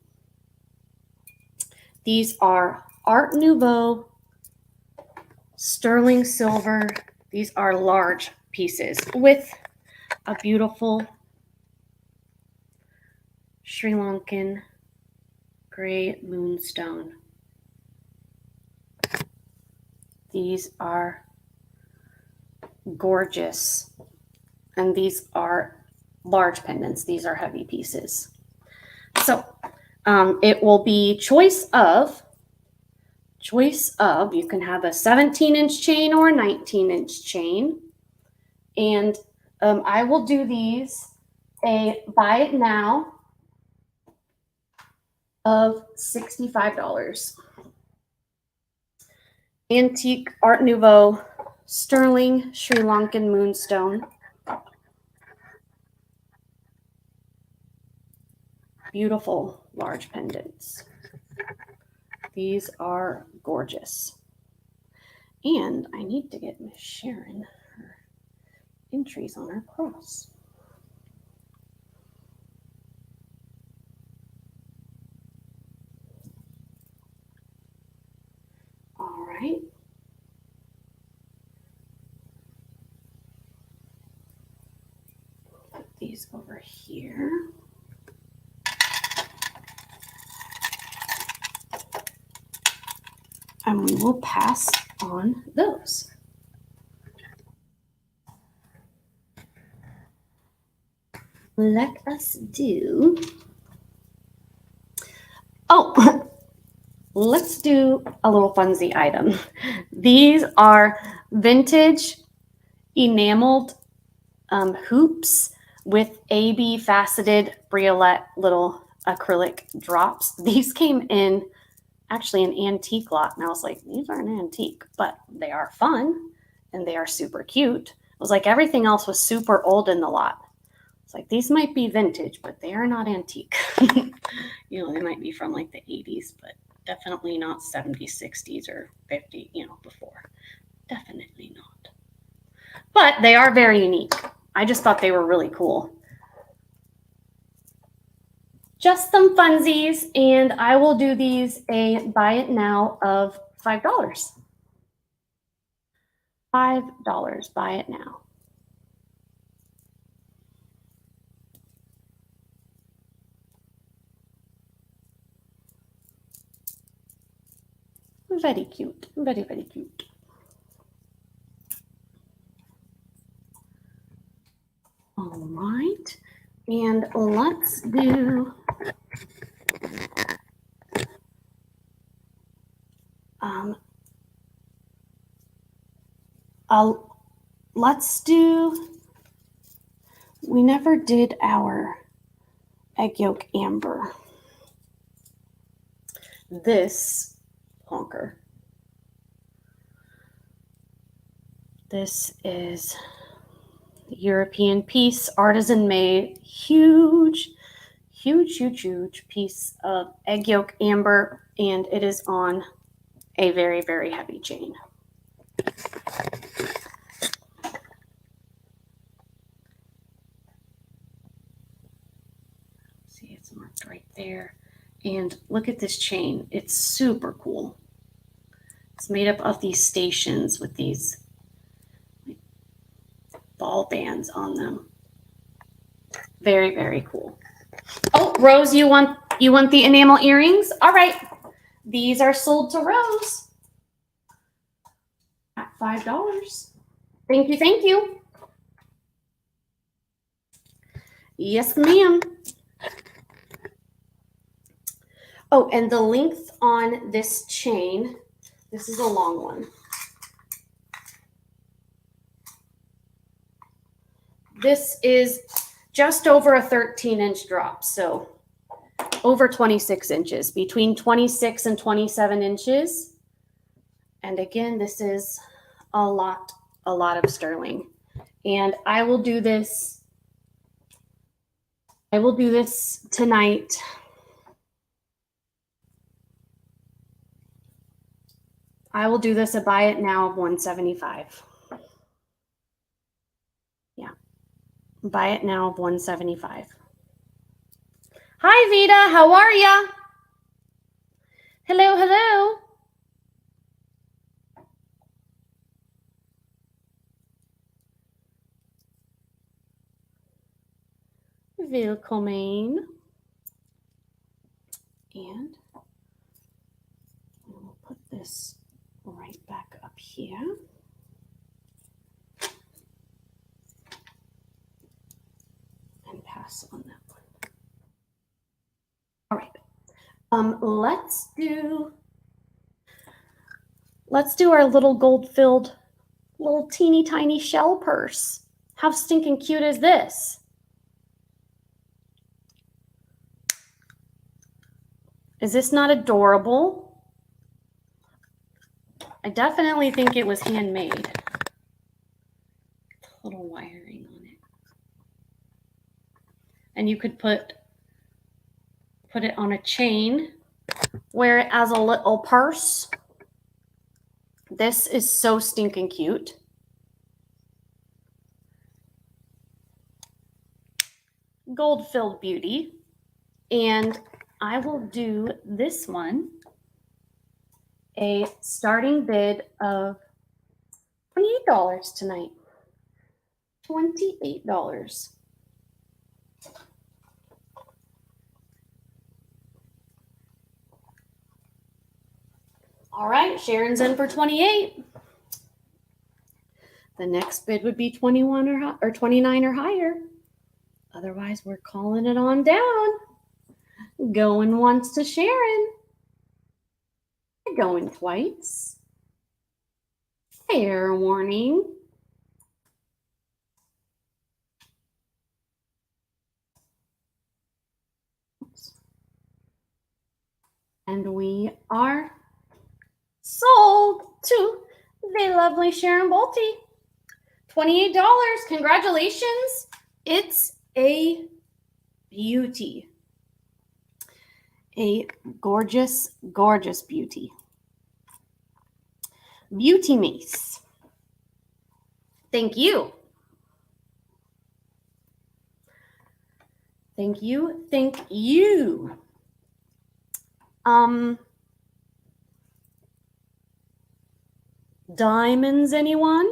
These are Art Nouveau sterling silver. These are large pieces with a beautiful Sri Lankan gray moonstone. These are gorgeous, and these are large pendants. These are heavy pieces. So it will be choice of, you can have a 17-inch chain or a 19-inch chain. And I will do these a buy it now of $65. Antique Art Nouveau sterling Sri Lankan moonstone. Beautiful large pendants. These are gorgeous. And I need to get Miss Sharon her entries on her cross. All right. Put these over here. And we will pass on those. Let us do, let's do a little funsy item. These are vintage enameled hoops with AB faceted briolette little acrylic drops. These came in actually an antique lot, and I was like, these aren't antique, but they are fun and they are super cute. It was like everything else was super old in the lot. It's like, these might be vintage, but they are not antique. You know, they might be from like the 80s, but definitely not 70s, 60s, or 50, you know, before. Definitely not. But they are very unique. I just thought they were really cool. Just some funsies, and I will do these a buy it now of $5. $5, buy it now. Very cute, very, very cute. All right, and let's do we never did our egg yolk amber. This honker. This is European piece, artisan made, huge piece of egg yolk amber, and it is on a very, very heavy chain. See, it's marked right there. And look at this chain. It's super cool. It's made up of these stations with these ball bands on them. Very, very cool. Oh, Rose, you want the enamel earrings? All right. These are sold to Rose at $5. Thank you, thank you. Yes, ma'am. Oh, and the length on this chain, this is a long one. This is just over a 13-inch drop, so over 26 inches, between 26 and 27 inches. And again, this is a lot of sterling. And I will do this tonight. I will do this a buy it now of $175. Yeah. Buy it now of $175. Hi, Vita. How are ya? Hello, hello. Willkommen. And we'll put this right back up here. And pass on that one. All right. Let's do our little gold-filled, little teeny tiny shell purse. How stinking cute is this? Is this not adorable? I definitely think it was handmade. A little wiring on it. And you could put it on a chain, wear it as a little purse. This is so stinking cute. Gold-filled beauty. And I will do this one a starting bid of $28 tonight. $28. All right, Sharon's in for 28. The next bid would be 21 or 29 or higher. Otherwise, we're calling it on down. Going once to Sharon. Going twice. Fair warning. And we are sold to the lovely Sharon Bolte. $28. Congratulations. It's a beauty. A gorgeous, gorgeous beauty. Beauty mace. Thank you. Thank you. Thank you. Diamonds, anyone?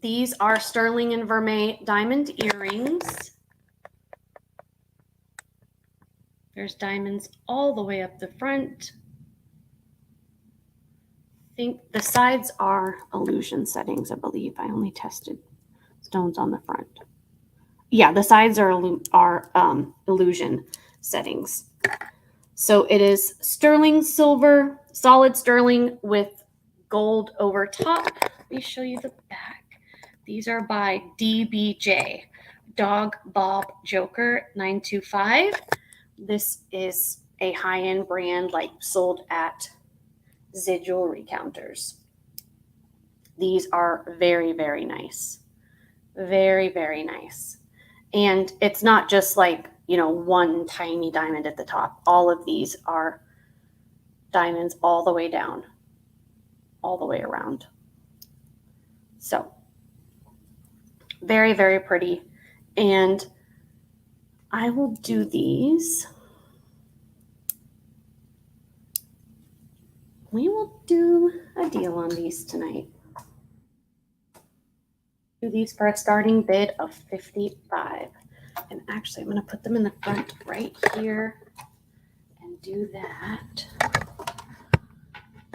These are sterling and vermeil diamond earrings. There's diamonds all the way up the front. I think the sides are illusion settings, I believe. I only tested stones on the front. Yeah, the sides are illusion settings. So it is sterling silver, solid sterling with gold over top. Let me show you the back. These are by DBJ, Dog Bob Joker 925. This is a high-end brand like sold at Zid jewelry counters. These are very, very nice. Very, very nice. And it's not just like, you know, one tiny diamond at the top. All of these are diamonds all the way down, all the way around. So very, very pretty. And I will do these. We will do a deal on these tonight. Do these for a starting bid of $55. And actually, I'm going to put them in the front right here and do that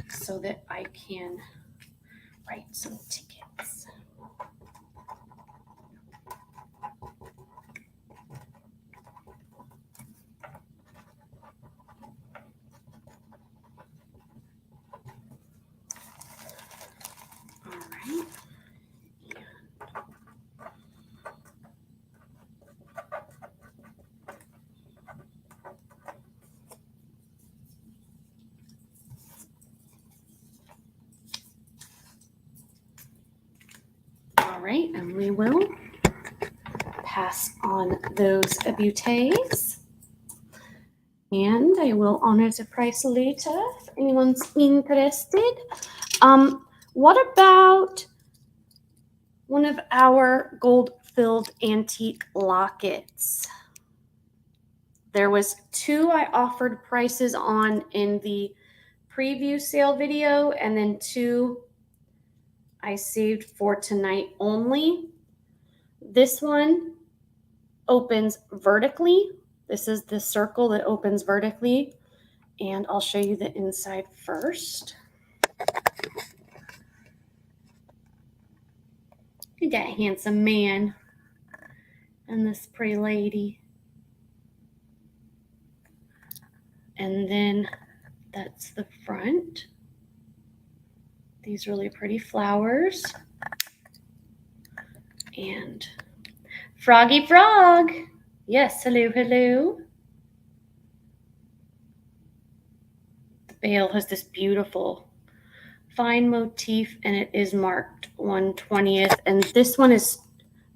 so that I can write some tickets. All right. All right, and we will pass on those beautés. And I will honor the price later if anyone's interested. What about one of our gold-filled antique lockets? There was 2 I offered prices on in the preview sale video, and then 2 I saved for tonight only. This one opens vertically. This is the circle that opens vertically. And I'll show you the inside first. You got a handsome man and this pretty lady. And then that's the front. These really pretty flowers. And Froggy Frog. Yes, hello, hello. The bale has this beautiful fine motif, and it is marked 1/20th. And this one is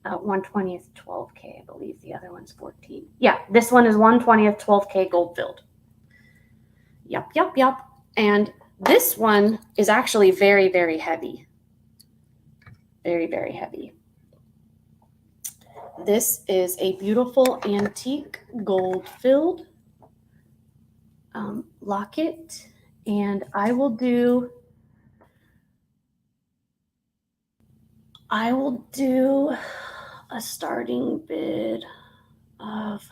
1/20th 12K, I believe. The other one's 14. Yeah, this one is 1/20th 12K gold filled. Yup, yup, yup. And this one is actually very, very heavy. Very, very heavy. This is a beautiful antique gold filled locket. And I will do a starting bid of,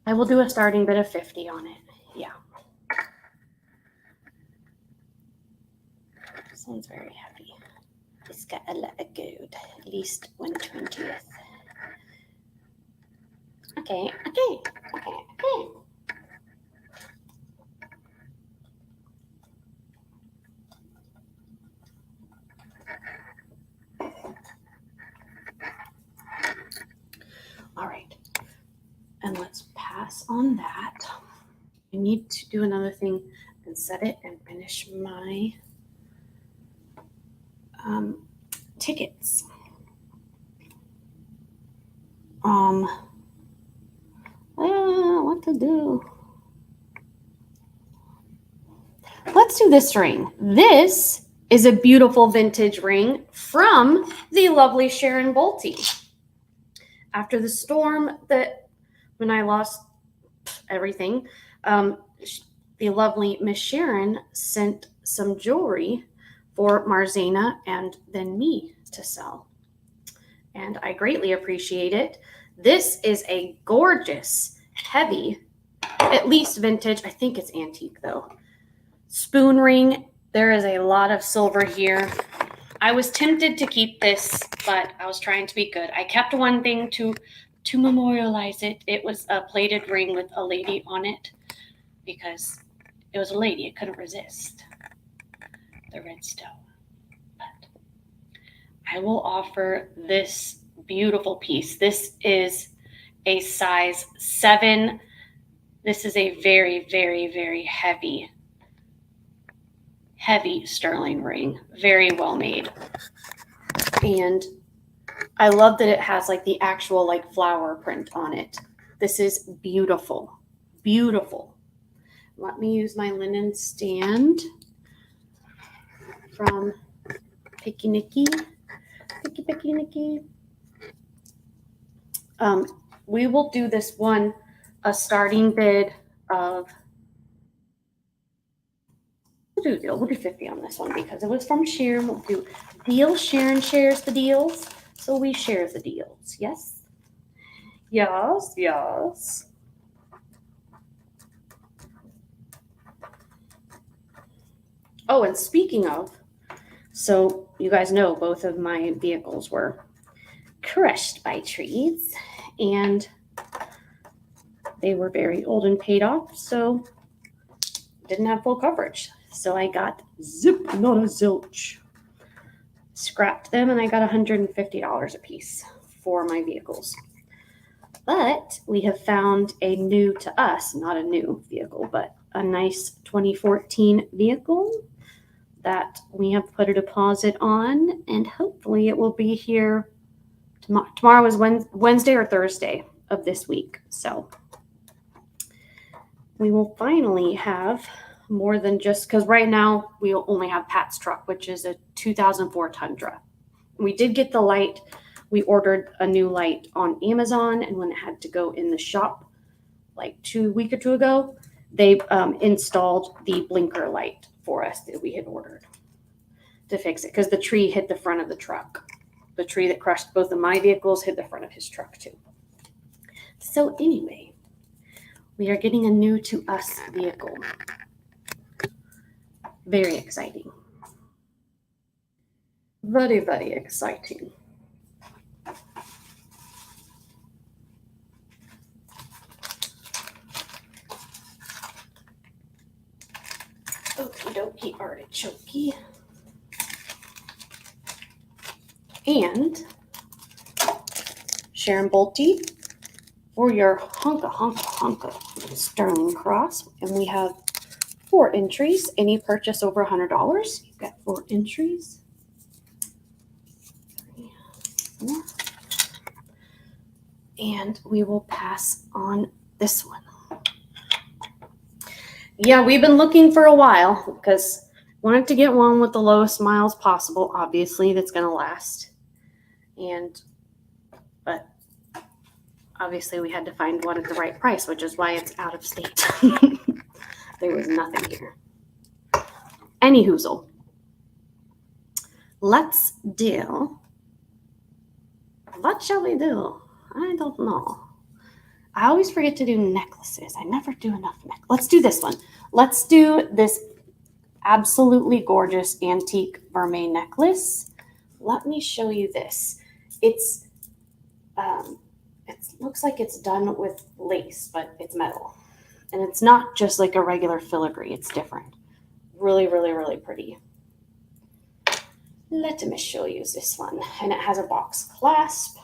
I will do a starting bid of 50 on it. Yeah. This one's very heavy. It's got a lot of gold, at least 1/20th. Okay. All right. And let's pass pass on that. I need to do another thing and set it and finish my tickets. What to do? Let's do this ring. This is a beautiful vintage ring from the lovely Sharon Bolte. After the storm when I lost everything, the lovely Miss Sharon sent some jewelry for Marzana and then me to sell. And I greatly appreciate it. This is a gorgeous, heavy, at least vintage, I think it's antique though, spoon ring. There is a lot of silver here. I was tempted to keep this, but I was trying to be good. I kept one thing to memorialize it. It was a plated ring with a lady on it because it was a lady. It couldn't resist the red stone. But I will offer this beautiful piece. This is a size 7. This is a very, very, very heavy sterling ring. Very well made. And I love that it has like the actual like flower print on it. This is beautiful. Beautiful. Let me use my linen stand from Picky Nicky. Picky Nicky. We will do this one a starting bid of, we'll do 50 on this one because it was from Sharon. We'll do deals. Sharon shares the deals, so we share the deals. Yes. Oh, and speaking of, so you guys know both of my vehicles were crushed by trees and they were very old and paid off, so didn't have full coverage. So I got zip, not a zilch. Scrapped them and I got $150 a piece for my vehicles. But we have found a new to us, not a new vehicle, but a nice 2014 vehicle that we have put a deposit on, and hopefully it will be here tomorrow. Tomorrow is Wednesday or Thursday of this week. So we will finally have more than just, because right now we only have Pat's truck, which is a 2004 Tundra. We did get the light. We ordered a new light on Amazon, and when it had to go in the shop like a week or two ago, they installed the blinker light for us that we had ordered to fix it because the tree hit the front of the truck. The tree that crushed both of my vehicles hit the front of his truck too. So anyway, we are getting a new to us vehicle. Very exciting. Very, very exciting. Okie dokie artichoke. And Sharon Bolte for your honka sterling cross. And we have 4 entries. Any purchase over $100, you've got 4 entries. 3, 4. And we will pass on this one. Yeah, we've been looking for a while because wanted to get one with the lowest miles possible, obviously, that's going to last. But obviously we had to find one at the right price, which is why it's out of state. There was nothing here. Any hoozle. Let's do. What shall we do? I don't know. I always forget to do necklaces. I never do enough necklaces. Let's do this one. Let's do this absolutely gorgeous antique vermeil necklace. Let me show you this. It looks like it's done with lace, but it's metal. And it's not just like a regular filigree. It's different. Really, really, really pretty. Let me show you this one. And it has a box clasp.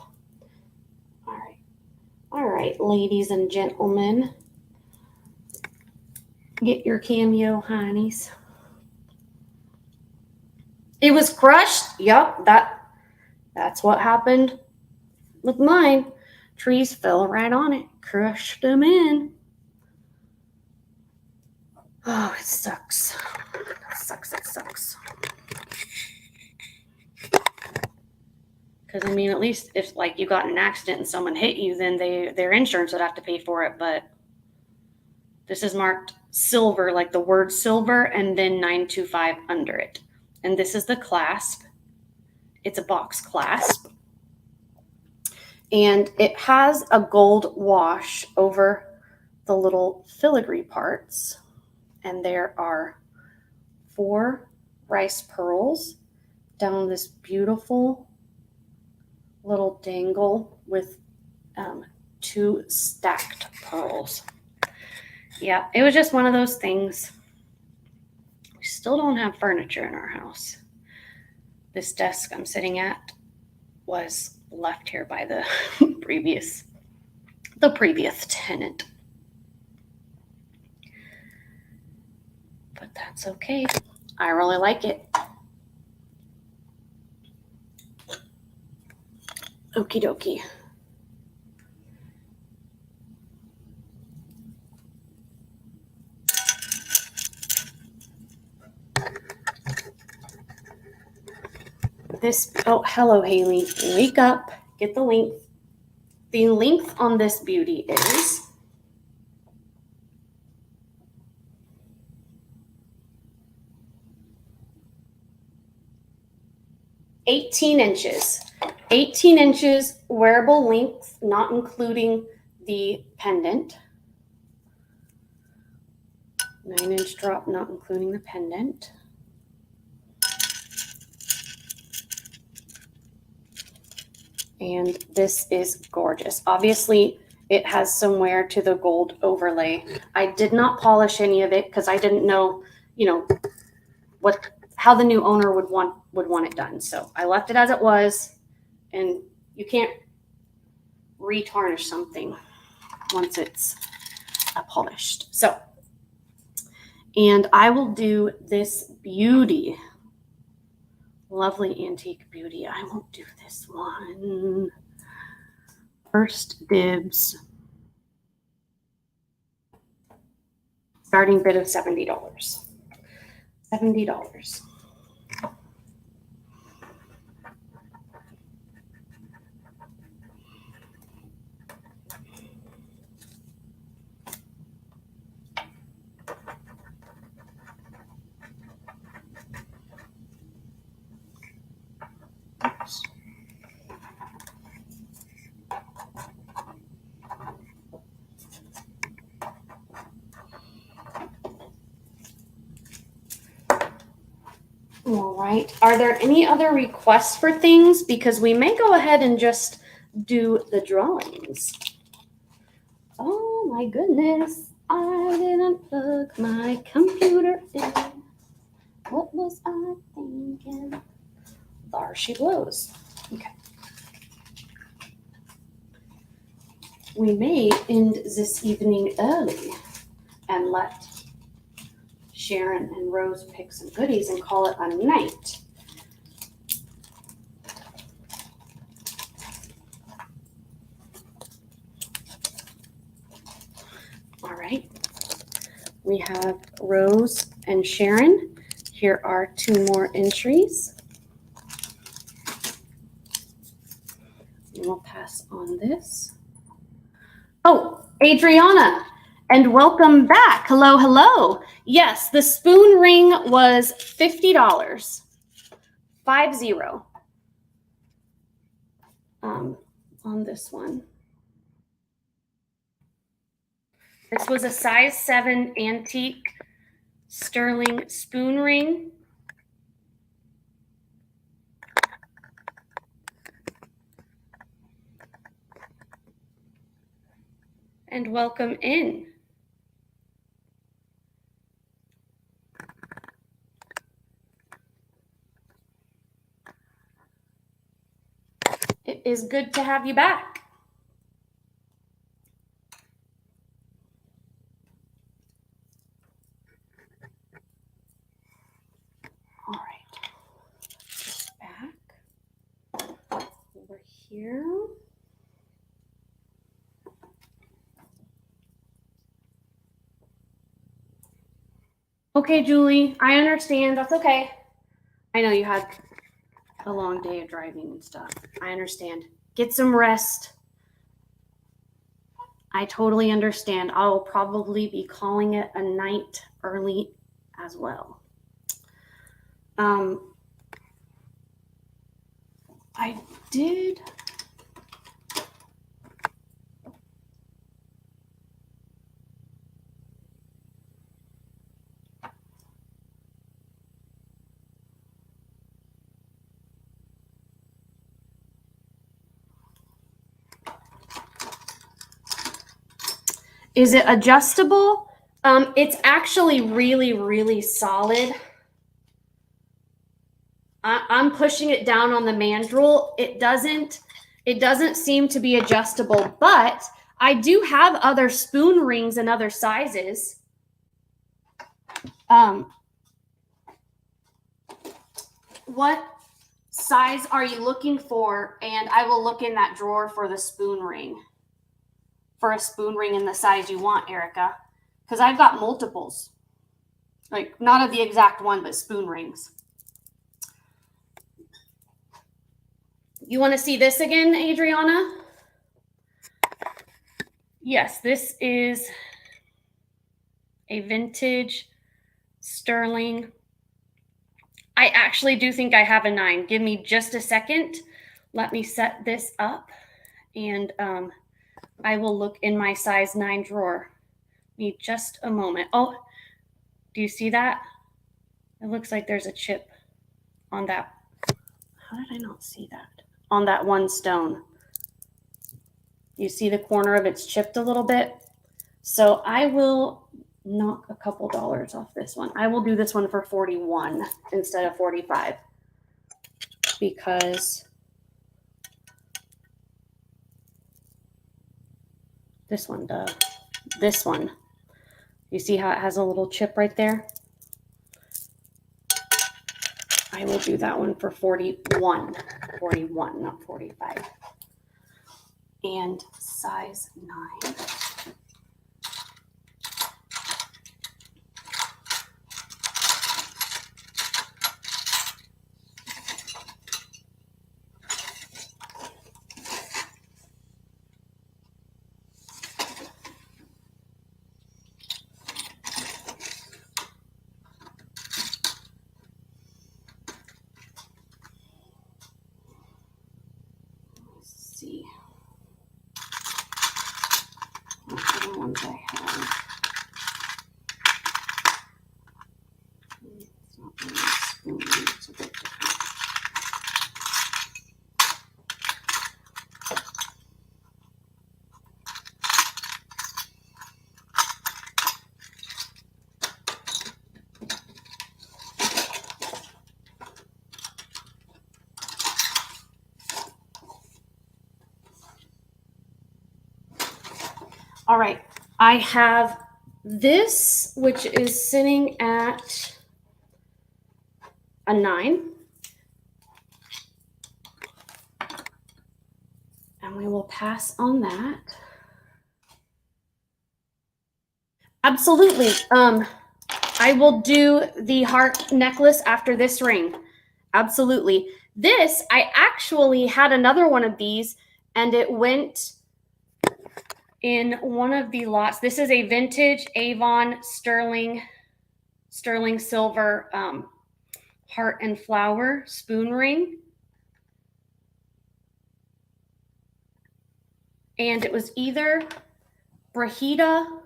All right, ladies and gentlemen. Get your cameo, honeys. It was crushed. Yep, that's what happened with mine. Trees fell right on it, crushed them in. Oh, it sucks. It sucks. Because, I mean, at least if, like, you got in an accident and someone hit you, then their insurance would have to pay for it. But this is marked silver, like the word silver, and then 925 under it. And this is the clasp. It's a box clasp. And it has a gold wash over the little filigree parts. And there are 4 rice pearls down this beautiful little dangle with 2 stacked pearls. Yeah, it was just one of those things. We still don't have furniture in our house. This desk I'm sitting at was left here by the previous tenant. But that's okay. I really like it. Okie dokie. Hello, Haley. Wake up. Get the length. The length on this beauty is 18 inches. 18 inches wearable length, not including the pendant. 9-inch drop, not including the pendant. And this is gorgeous. Obviously, it has some wear to the gold overlay. I did not polish any of it because I didn't know, how the new owner would want it done. So I left it as it was, and you can't retarnish something once it's polished. So, and I will do this beauty. Lovely antique beauty. I won't do this one. First dibs. Starting bid of $70. $70. All right. Are there any other requests for things? Because we may go ahead and just do the drawings. Oh my goodness. I didn't plug my computer in. What was I thinking? There she blows. Okay. We may end this evening early and let Sharon and Rose pick some goodies and call it a night. All right. We have Rose and Sharon. Here are 2 more entries. And we'll pass on this. Oh, Adriana, and welcome back. Hello, hello. Yes, the spoon ring was $50. 50. On this one. This was a size 7 antique sterling spoon ring. And welcome in. It is good to have you back. here. Okay, Julie, I understand. That's okay. I know you had a long day of driving and stuff. I understand. Get some rest. I totally understand. I'll probably be calling it a night early as well. I did. Is it adjustable? It's actually really, really solid. I'm pushing it down on the mandrel. It doesn't seem to be adjustable, but I do have other spoon rings and other sizes. What size are you looking for? And I will look in that drawer for the spoon ring. For a spoon ring in the size you want, Erica. Because I've got multiples. Like, not of the exact one, but spoon rings. You want to see this again, Adriana? Yes, this is a vintage sterling. I actually do think I have a 9. Give me just a second. Let me set this up, and I will look in my size 9 drawer. Need just a moment. Oh, do you see that? It looks like there's a chip on that. How did I not see that? On that one stone. You see the corner of it's chipped a little bit. So I will knock a couple dollars off this one. I will do this one for 41 instead of 45 because this one does. This one, you see how it has a little chip right there? I will do that one for 41, not 45. And size 9. See. What the ones I have. It's not really a spoon, it's a bit different. All right, I have this, which is sitting at a 9. And we will pass on that. Absolutely. I will do the heart necklace after this ring. Absolutely. This, I actually had another one of these, and it went in one of the lots. This is a vintage Avon sterling silver heart and flower spoon ring. And it was either Brahita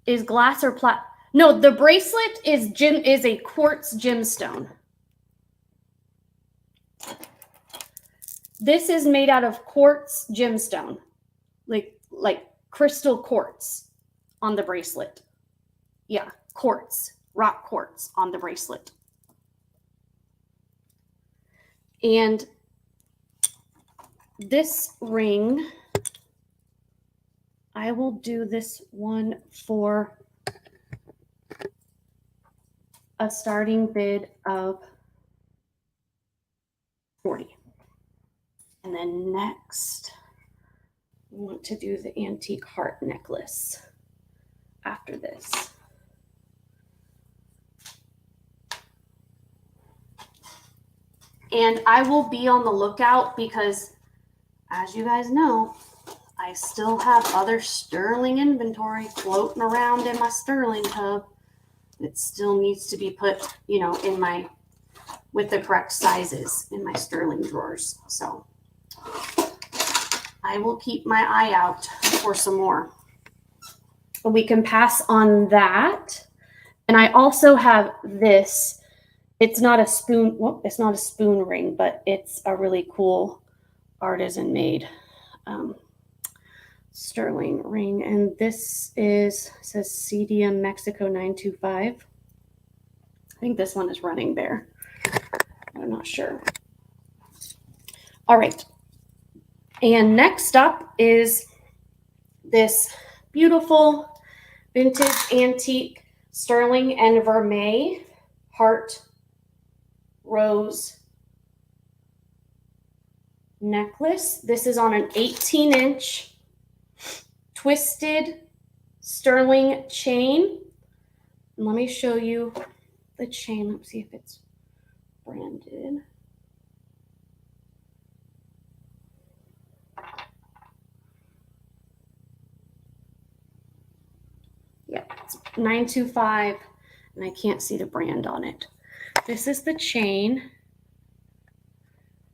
is glass or plat. No, the bracelet is a quartz gemstone. This is made out of quartz gemstone, like crystal quartz on the bracelet. Yeah, quartz, rock quartz on the bracelet. And this ring, I will do this one for a starting bid of 40. And then next, we want to do the antique heart necklace after this. And I will be on the lookout because, as you guys know, I still have other sterling inventory floating around in my sterling tub. It still needs to be put, you know, in my, with the correct sizes in my sterling drawers. So I will keep my eye out for some more. But we can pass on that. And I also have this. It's not a spoon. Well, it's not a spoon ring, but it's a really cool artisan made sterling ring. And this says CDM Mexico 925. I think this one is running there. I'm not sure. All right. And next up is this beautiful vintage antique sterling and vermeil heart rose necklace. This is on an 18-inch twisted sterling chain. And let me show you the chain. Let's see if it's branded. Yeah, it's 925, and I can't see the brand on it. This is the chain.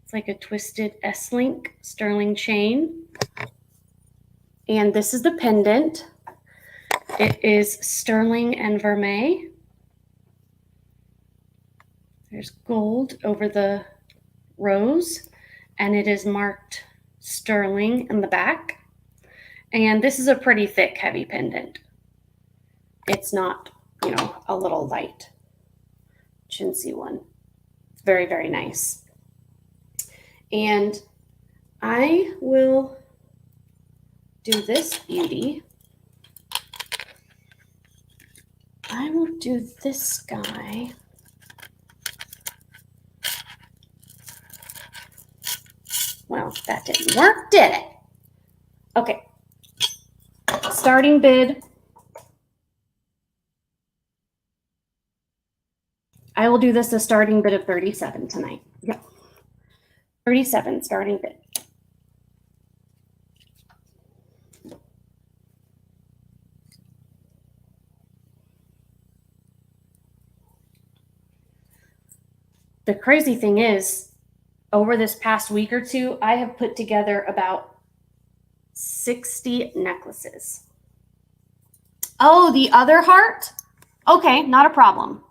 It's like a twisted S-link sterling chain. And this is the pendant. It is sterling and vermeil. There's gold over the rose, and it is marked sterling in the back. And this is a pretty thick, heavy pendant. It's not, you know, a little light, chintzy one. It's very, very nice. And I will do this beauty. I will do this guy. Well, that didn't work, did it? Okay. Starting bid. I will do this a starting bid of 37 tonight. Yep. 37 starting bid. The crazy thing is, over this past week or two, I have put together about 60 necklaces. Oh, the other heart? Okay, not a problem.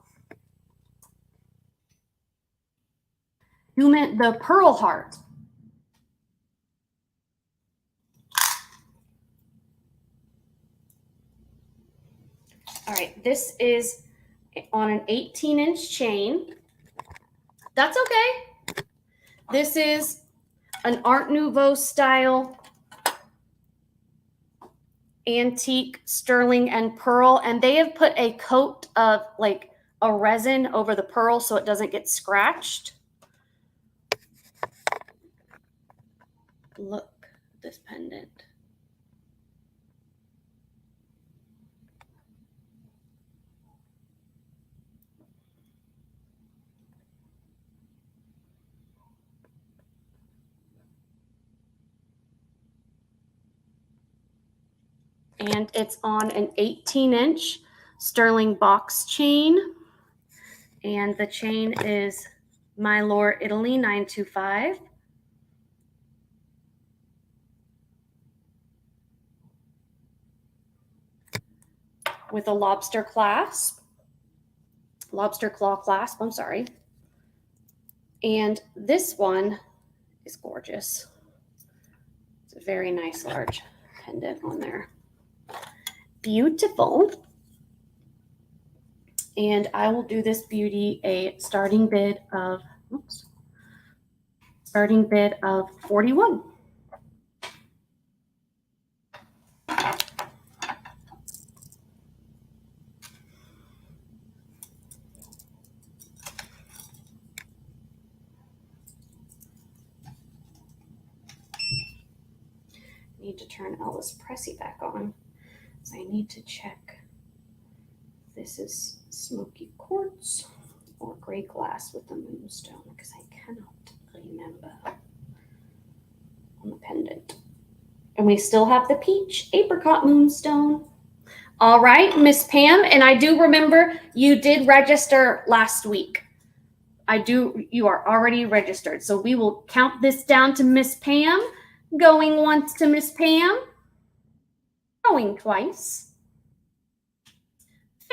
You meant the pearl heart. All right, this is on an 18-inch chain. That's okay. This is an Art Nouveau style antique sterling and pearl, and they have put a coat of like a resin over the pearl so it doesn't get scratched. Look at this pendant. And it's on an 18-inch sterling box chain. And the chain is Mylor Italy 925. With a lobster clasp. Lobster claw clasp, I'm sorry. And this one is gorgeous. It's a very nice large pendant on there. Beautiful. And I will do this beauty a starting bid of 41. need to turn Ellis Pressey back on. So I need to check. This is smoky quartz or gray glass with the moonstone because I cannot remember on the pendant. And we still have the peach apricot moonstone. All right, Miss Pam, and I do remember you did register last week. You are already registered. So we will count this down to Miss Pam, going once to Miss Pam, going twice.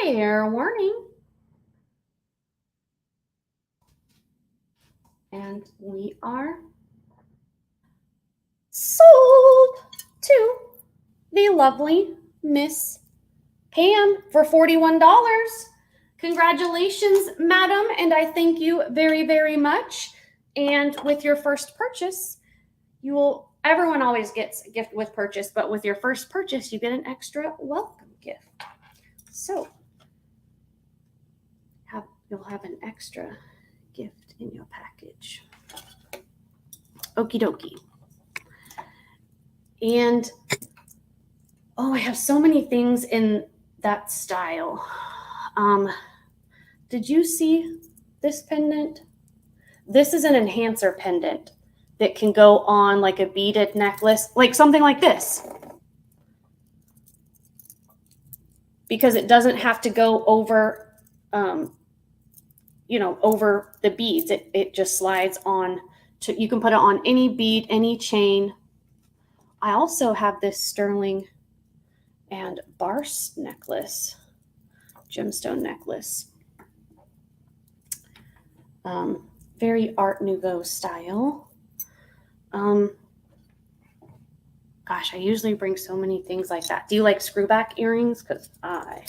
Fair warning. And we are sold to the lovely Miss Pam for $41. Congratulations, madam, and I thank you very, very much. And with your first purchase, everyone always gets a gift with purchase, but with your first purchase, you get an extra welcome gift. So you'll have an extra gift in your package. Okie dokie. And I have so many things in that style. Did you see this pendant? This is an enhancer pendant that can go on like a beaded necklace, like something like this. Because it doesn't have to go over, over the beads. It just slides on. You can put it on any bead, any chain. I also have this sterling and barse necklace, gemstone necklace. Very Art Nouveau style. Gosh, I usually bring so many things like that. Do you like screwback earrings? Because I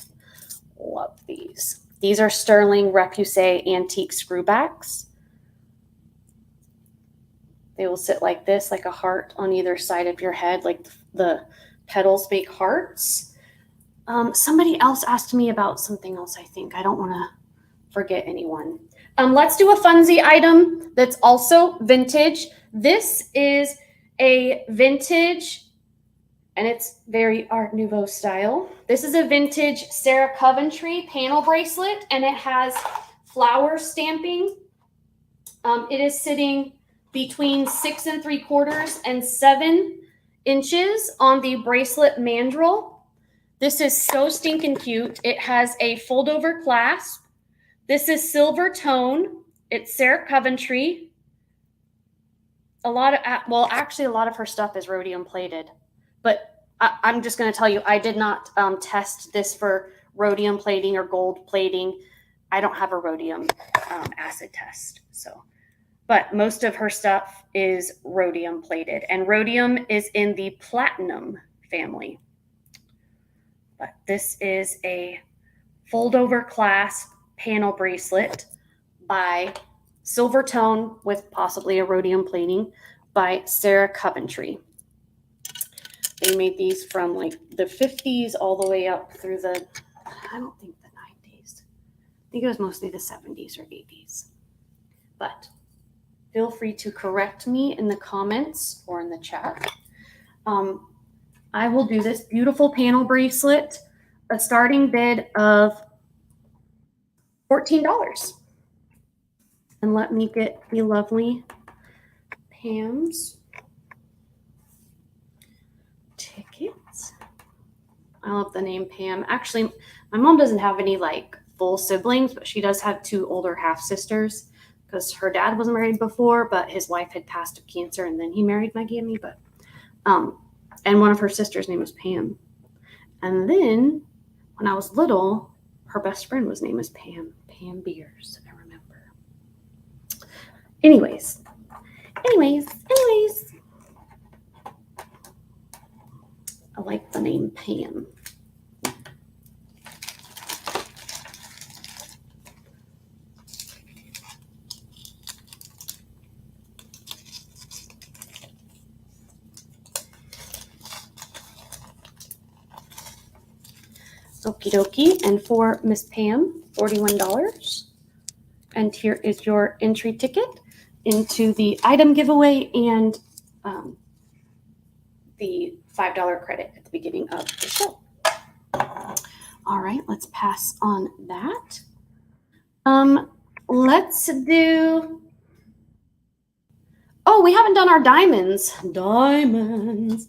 love these. These are sterling repoussé antique screwbacks. They will sit like this, like a heart on either side of your head, like the petals make hearts. Somebody else asked me about something else, I think. I don't want to forget anyone. Let's do a funsy item that's also vintage. This is a vintage, and it's very Art Nouveau style. This is a vintage Sarah Coventry panel bracelet, and it has flower stamping. It is sitting between 6 3/4 and 7 inches on the bracelet mandrel. This is so stinking cute. It has a fold over clasp. This is silver tone. It's Sarah Coventry. A lot of her stuff is rhodium plated, but I'm just going to tell you, I did not test this for rhodium plating or gold plating. I don't have a rhodium acid test. But most of her stuff is rhodium plated, and rhodium is in the platinum family. But this is a fold over clasp panel bracelet by silver tone with possibly a rhodium plating by Sarah Coventry. They made these from like the 50s all the way up through I don't think the 90s. I think it was mostly the 70s or 80s. But feel free to correct me in the comments or in the chat. I will do this beautiful panel bracelet, a starting bid of $14. And let me get the lovely Pam's tickets. I love the name Pam. Actually, my mom doesn't have any like full siblings, but she does have 2 older half sisters because her dad was married before, but his wife had passed of cancer and then he married my Gammy. But and one of her sisters' name was Pam. And then when I was little, her best friend was named as Pam Beers, I remember. Anyways. I like the name Pam. Okie dokie. And for Miss Pam, $41. And here is your entry ticket into the item giveaway and the $5 credit at the beginning of the show. All right, let's pass on that. Let's do, oh, we haven't done our diamonds. Diamonds.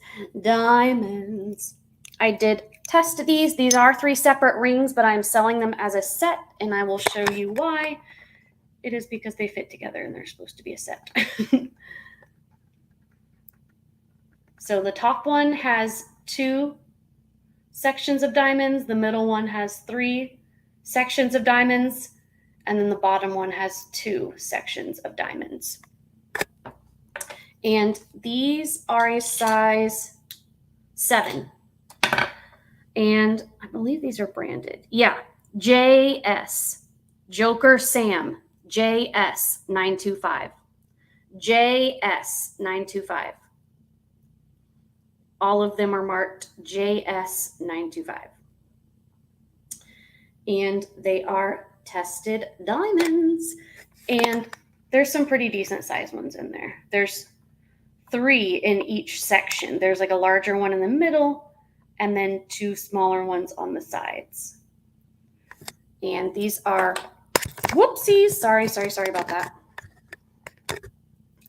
I did test these. These are 3 separate rings, but I'm selling them as a set, and I will show you why. It is because they fit together and they're supposed to be a set. So the top one has 2 sections of diamonds, the middle one has 3 sections of diamonds, and then the bottom one has 2 sections of diamonds. And these are a size 7. And I believe these are branded. Yeah, JS, Joker Sam, JS 925. JS 925. All of them are marked JS 925. And they are tested diamonds. And there's some pretty decent sized ones in there. There's 3 in each section. There's like a larger one in the middle and then 2 smaller ones on the sides. And these are, whoopsies, sorry about that.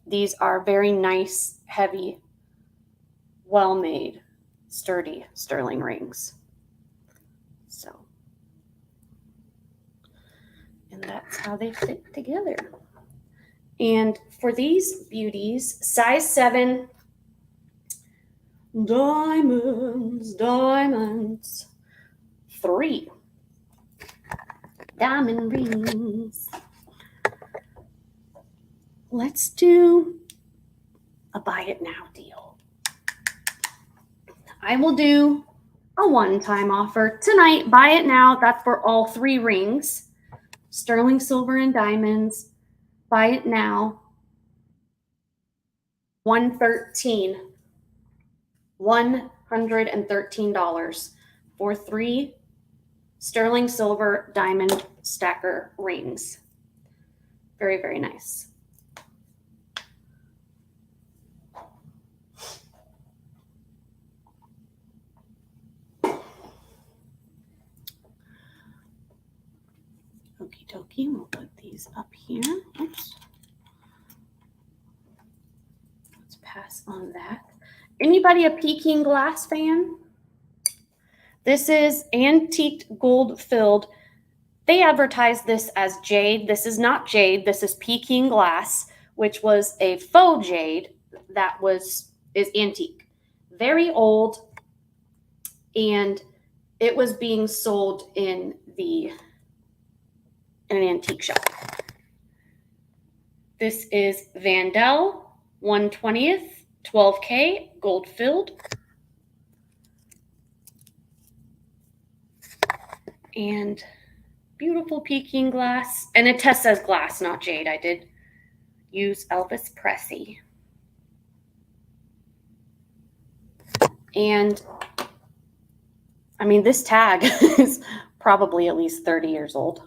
These are very nice, heavy, well-made, sturdy sterling rings. So, and that's how they fit together. And for these beauties, size 7, diamonds, 3 diamond rings. Let's do a buy it now deal. I will do a one-time offer tonight. Buy it now. That's for all 3 rings, sterling silver and diamonds. Buy it now. $113 for 3 sterling silver diamond stacker rings. Very, very nice. Okie dokie, we'll put these up here. Oops. Let's pass on that. Anybody a Peking glass fan? This is antiqued gold filled. They advertise this as jade. This is not jade. This is Peking glass, which was a faux jade that is antique. Very old, and it was being sold in an antique shop. This is Vandel 1/20th 12K gold filled. And beautiful Peking glass. And it tests as glass, not jade. I did use Elvis Presley. And I mean, this tag is probably at least 30 years old.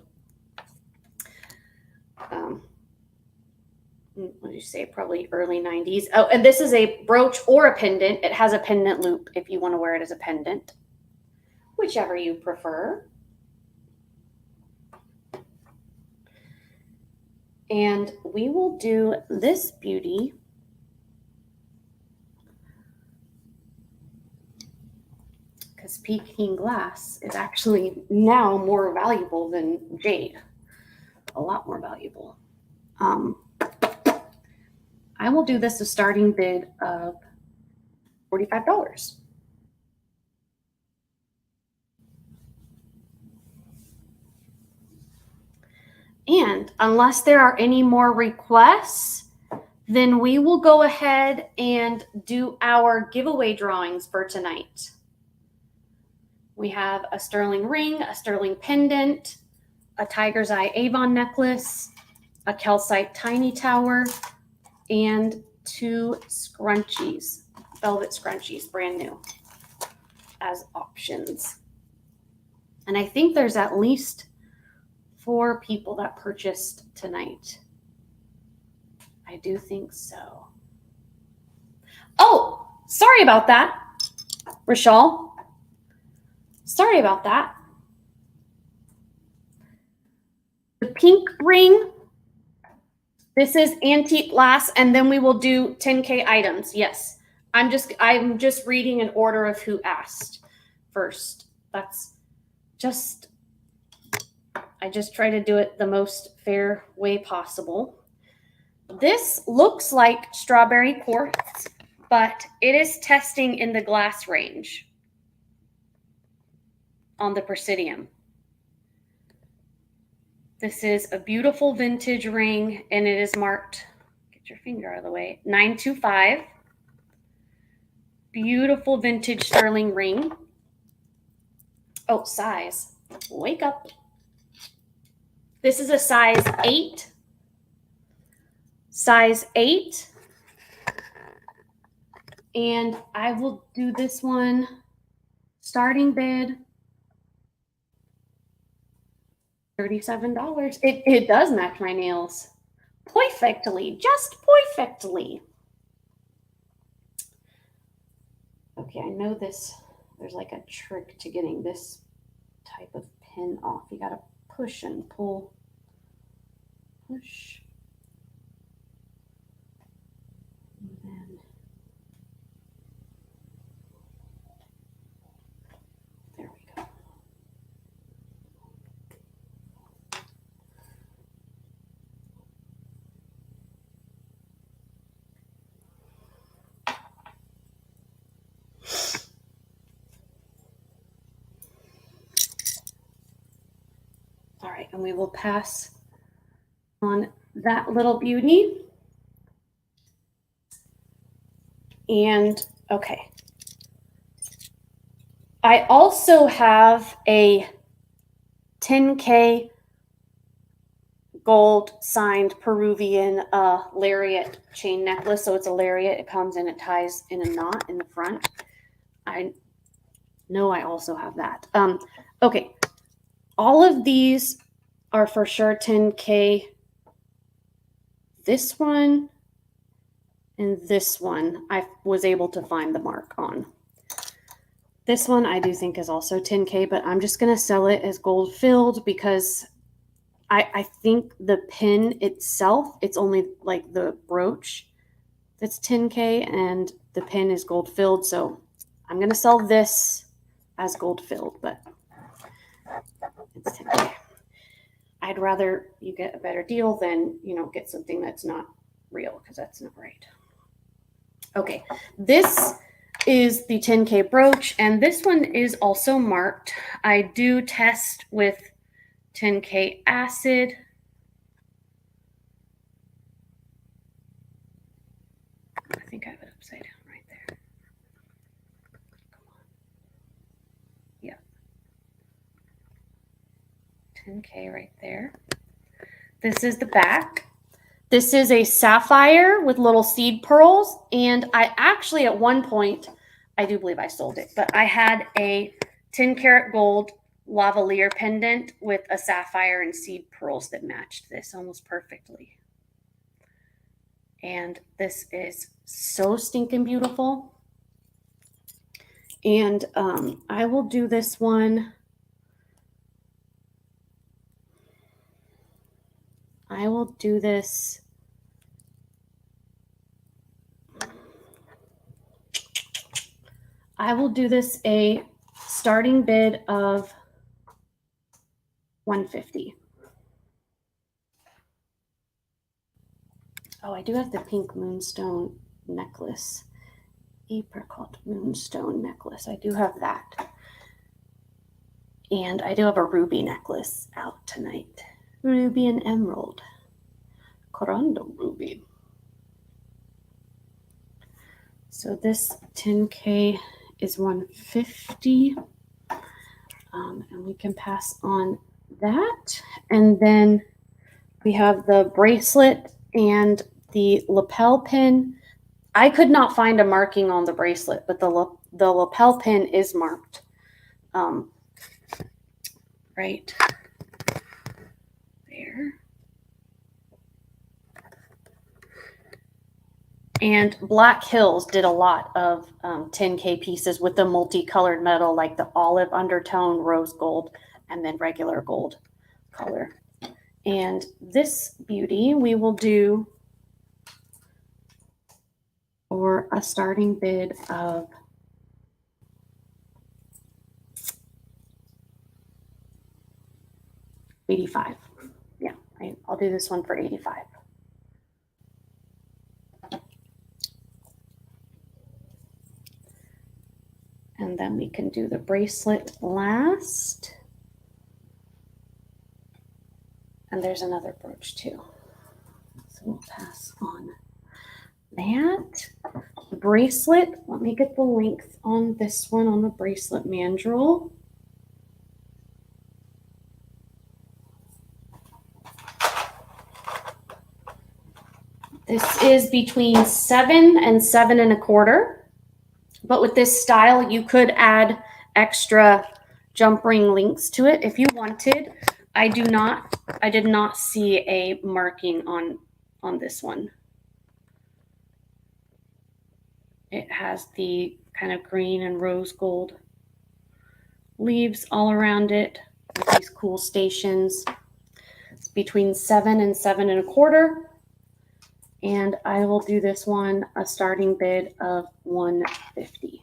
What did you say? Probably early 90s. Oh, and this is a brooch or a pendant. It has a pendant loop if you want to wear it as a pendant, whichever you prefer. And we will do this beauty. Because Peking glass is actually now more valuable than jade. A lot more valuable. I will do this a starting bid of $45. And unless there are any more requests, then we will go ahead and do our giveaway drawings for tonight. We have a sterling ring, a sterling pendant, a tiger's eye Avon necklace, a calcite tiny tower, and 2 scrunchies, velvet scrunchies, brand new, as options. And I think there's at least 4 people that purchased tonight. I do think so. Oh, Sorry about that, Rachel. Sorry about that. The pink ring, this is antique glass, and then we will do 10K items. Yes, I'm just reading in order of who asked first. That's just, I just try to do it the most fair way possible. This looks like strawberry quartz, but it is testing in the glass range on the Presidium. This is a beautiful vintage ring, and it is marked, get your finger out of the way, 925. Beautiful vintage sterling ring. Oh, size. Wake up. This is a size 8. Size 8. And I will do this one starting bid $37. It does match my nails perfectly, just perfectly. Okay, I know this, there's like a trick to getting this type of pin off. You gotta push and pull, push. And then there we go. All right, and we will pass on that little beauty. And okay. I also have a 10K gold signed Peruvian lariat chain necklace. So it's a lariat. It comes and it ties in a knot in the front. I know I also have that. Okay. All of these are for sure 10K. This one and this one, I was able to find the mark on. This one I do think is also 10K, but I'm just going to sell it as gold filled because I think the pin itself, it's only like the brooch that's 10K and the pin is gold filled. So I'm going to sell this as gold filled, but it's 10K. I'd rather you get a better deal than, you know, get something that's not real because that's not right. Okay, this is the 10K brooch, and this one is also marked. I do test with 10K acid. I think I have it upside down right there. Come on. Yeah. 10K right there. This is the back. This is a sapphire with little seed pearls. And I actually, at one point, I do believe I sold it, but I had a 10 karat gold lavalier pendant with a sapphire and seed pearls that matched this almost perfectly. And this is so stinking beautiful. And I will do this one. I will do this. I will do this a starting bid of $150. Oh, I do have the pink moonstone necklace. Apricot moonstone necklace. I do have that. And I do have a ruby necklace out tonight. Ruby and emerald. Corando ruby. So this 10K is $150. And we can pass on that. And then we have the bracelet and the lapel pin. I could not find a marking on the bracelet, but the lapel pin is marked. Right there. And Black Hills did a lot of 10K pieces with the multicolored metal, like the olive undertone, rose gold, and then regular gold color. And this beauty we will do for a starting bid of $85. Yeah, I'll do this one for $85. And then we can do the bracelet last. And there's another brooch too. So we'll pass on that. The bracelet, let me get the length on this one on the bracelet mandrel. This is between 7 and 7 1/4. But with this style, you could add extra jump ring links to it if you wanted. I did not see a marking on this one. It has the kind of green and rose gold leaves all around it with these cool stations. It's between 7 and 7 1/4. And I will do this one a starting bid of $150.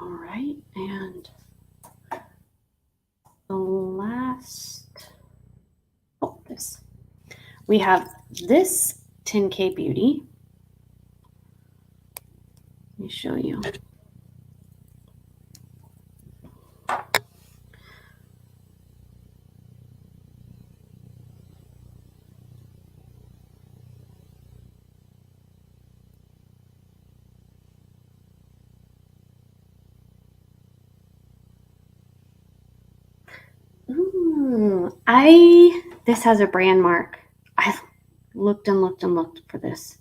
All right, and the last, this. We have this 10K beauty. Let me show you. Ooh, this has a brand mark. I looked and looked and looked for this.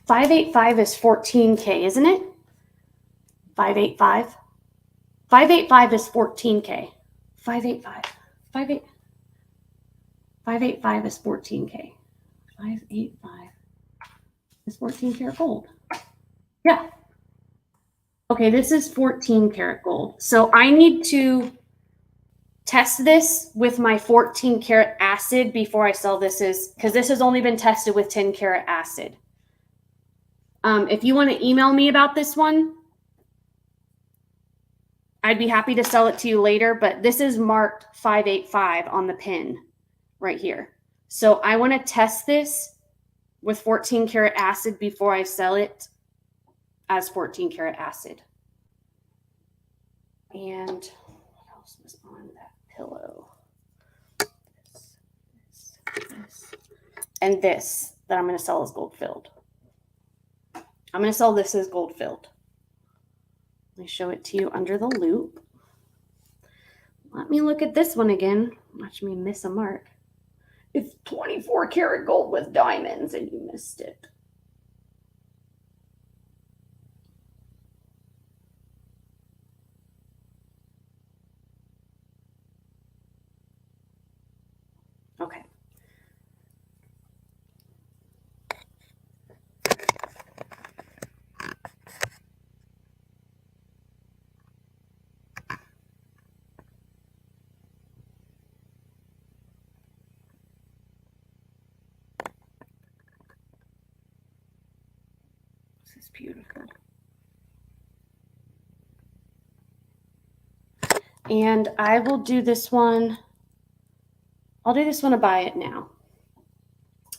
$585 is 14K, isn't it? 585. 585 is 14K. 585. 585 is 14K. 585 is 14 karat gold. Yeah. Okay, this is 14 karat gold. So I need to test this with my 14 karat acid before I sell this, because this has only been tested with 10 karat acid. If you want to email me about this one, I'd be happy to sell it to you later, but this is marked 585 on the pin right here. So I want to test this with 14 karat acid before I sell it as 14 karat acid. And what else was on that pillow? This. And this that I'm going to sell as gold filled. I'm going to sell this as gold filled. Let me show it to you under the loop. Let me look at this one again. Watch me miss a mark. It's 24 karat gold with diamonds and you missed it. Okay. This is beautiful. And I will do this one. I'll do this one a buy it now.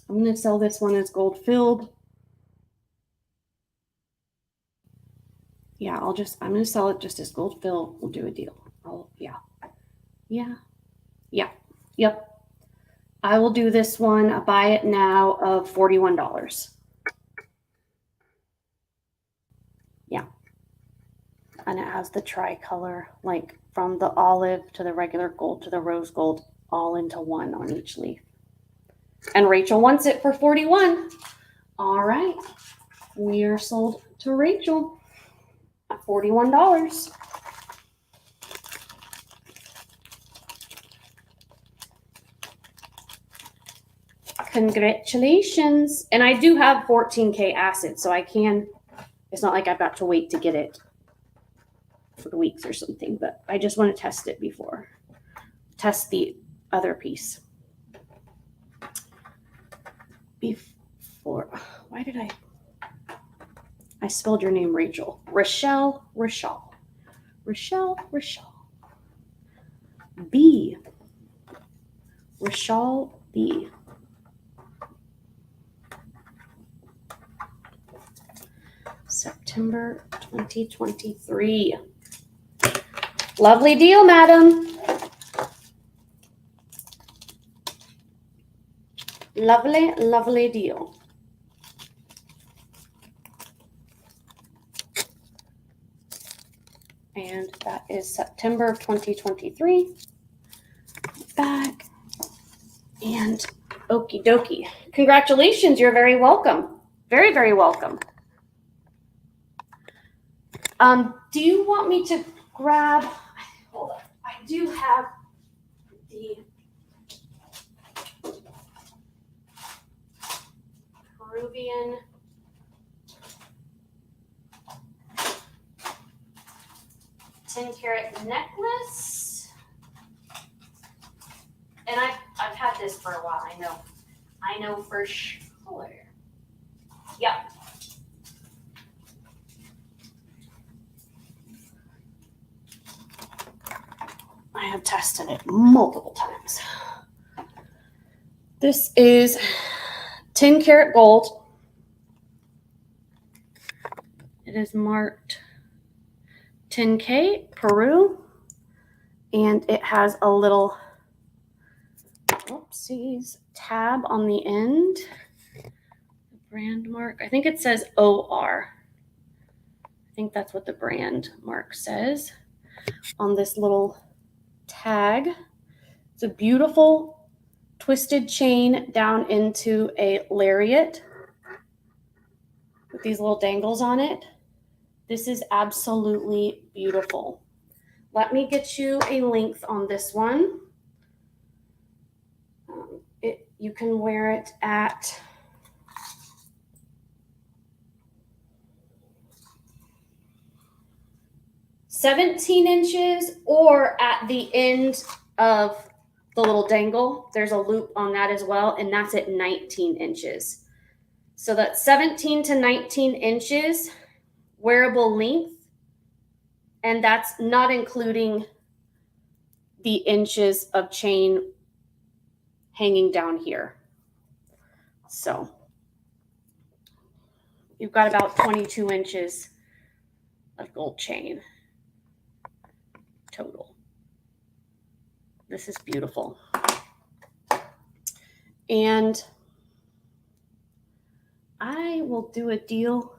I'm going to sell this one as gold filled. Yeah, I'm going to sell it just as gold filled. We'll do a deal. Yeah. Yep. I will do this one, a buy it now of $41. Yeah. And it has the tricolor, like from the olive to the regular gold to the rose gold, all into one on each leaf. And Rachel wants it for 41. All right. We are sold to Rachel at $41. Congratulations. And I do have 14K acid, so I can, it's not like I've got to wait to get it for weeks or something, but I just want to test it before. Test the other piece. Before, why did I spelled your name, Rachel. Rochelle. B. Rochelle B. September 2023. Lovely deal, madam. Lovely, lovely deal. And that is September of 2023. Back. And okie dokie. Congratulations, you're very welcome. Very, very welcome. Do you want me to grab, hold on, I do have the Peruvian $10-carat necklace. And I've had this for a while, I know for sure. Yep. I have tested it multiple times. This is 10-carat gold. It is marked 10K Peru, and it has a little oopsies tab on the end. Brand mark. I think it says OR. I think that's what the brand mark says on this little tag. It's a beautiful twisted chain down into a lariat with these little dangles on it. This is absolutely beautiful. Let me get you a length on this one. You can wear it at 17 inches or at the end of the little dangle. There's a loop on that as well, and that's at 19 inches. So that's 17 to 19 inches wearable length, and that's not including the inches of chain hanging down here. So you've got about 22 inches of gold chain total. This is beautiful. And I will do a deal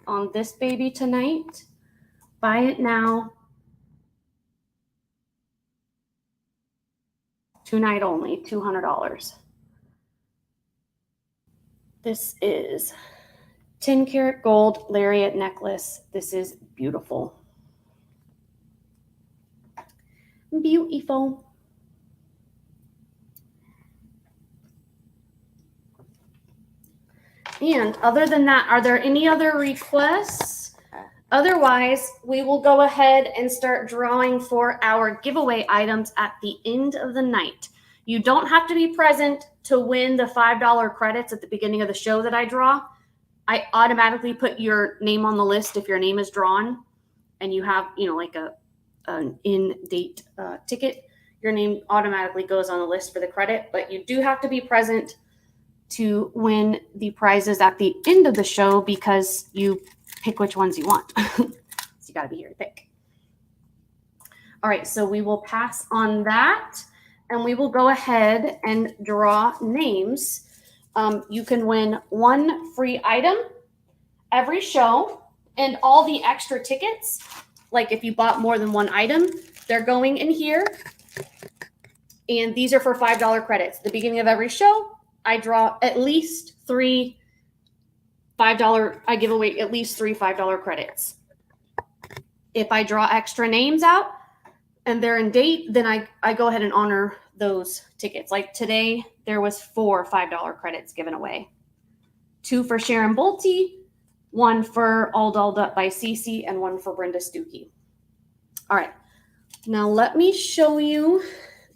on this baby tonight. Buy it now. Tonight only, $200. This is 10-carat gold lariat necklace. This is beautiful. Beautiful. And other than that, are there any other requests? Otherwise, we will go ahead and start drawing for our giveaway items at the end of the night. You don't have to be present to win the $5 credits at the beginning of the show that I draw. I automatically put your name on the list if your name is drawn and you have, like an in-date ticket. Your name automatically goes on the list for the credit, but you do have to be present to win the prizes at the end of the show because you pick which ones you want. So you got to be here to pick. All right, so we will pass on that. and we will go ahead and draw names. You can win one free item every show, and all the extra tickets, like if you bought more than one item, they're going in here. And these are for $5 credits. At the beginning of every show, I draw at least three $5, I give away at least three $5 credits. If I draw extra names out and they're in date, then I go ahead and honor those tickets. Like today, there was 4 $5 credits given away. 2 for Sharon Bolte, 1 for All Dolled Up by Cece, and 1 for Brenda Stuckey. All right, now let me show you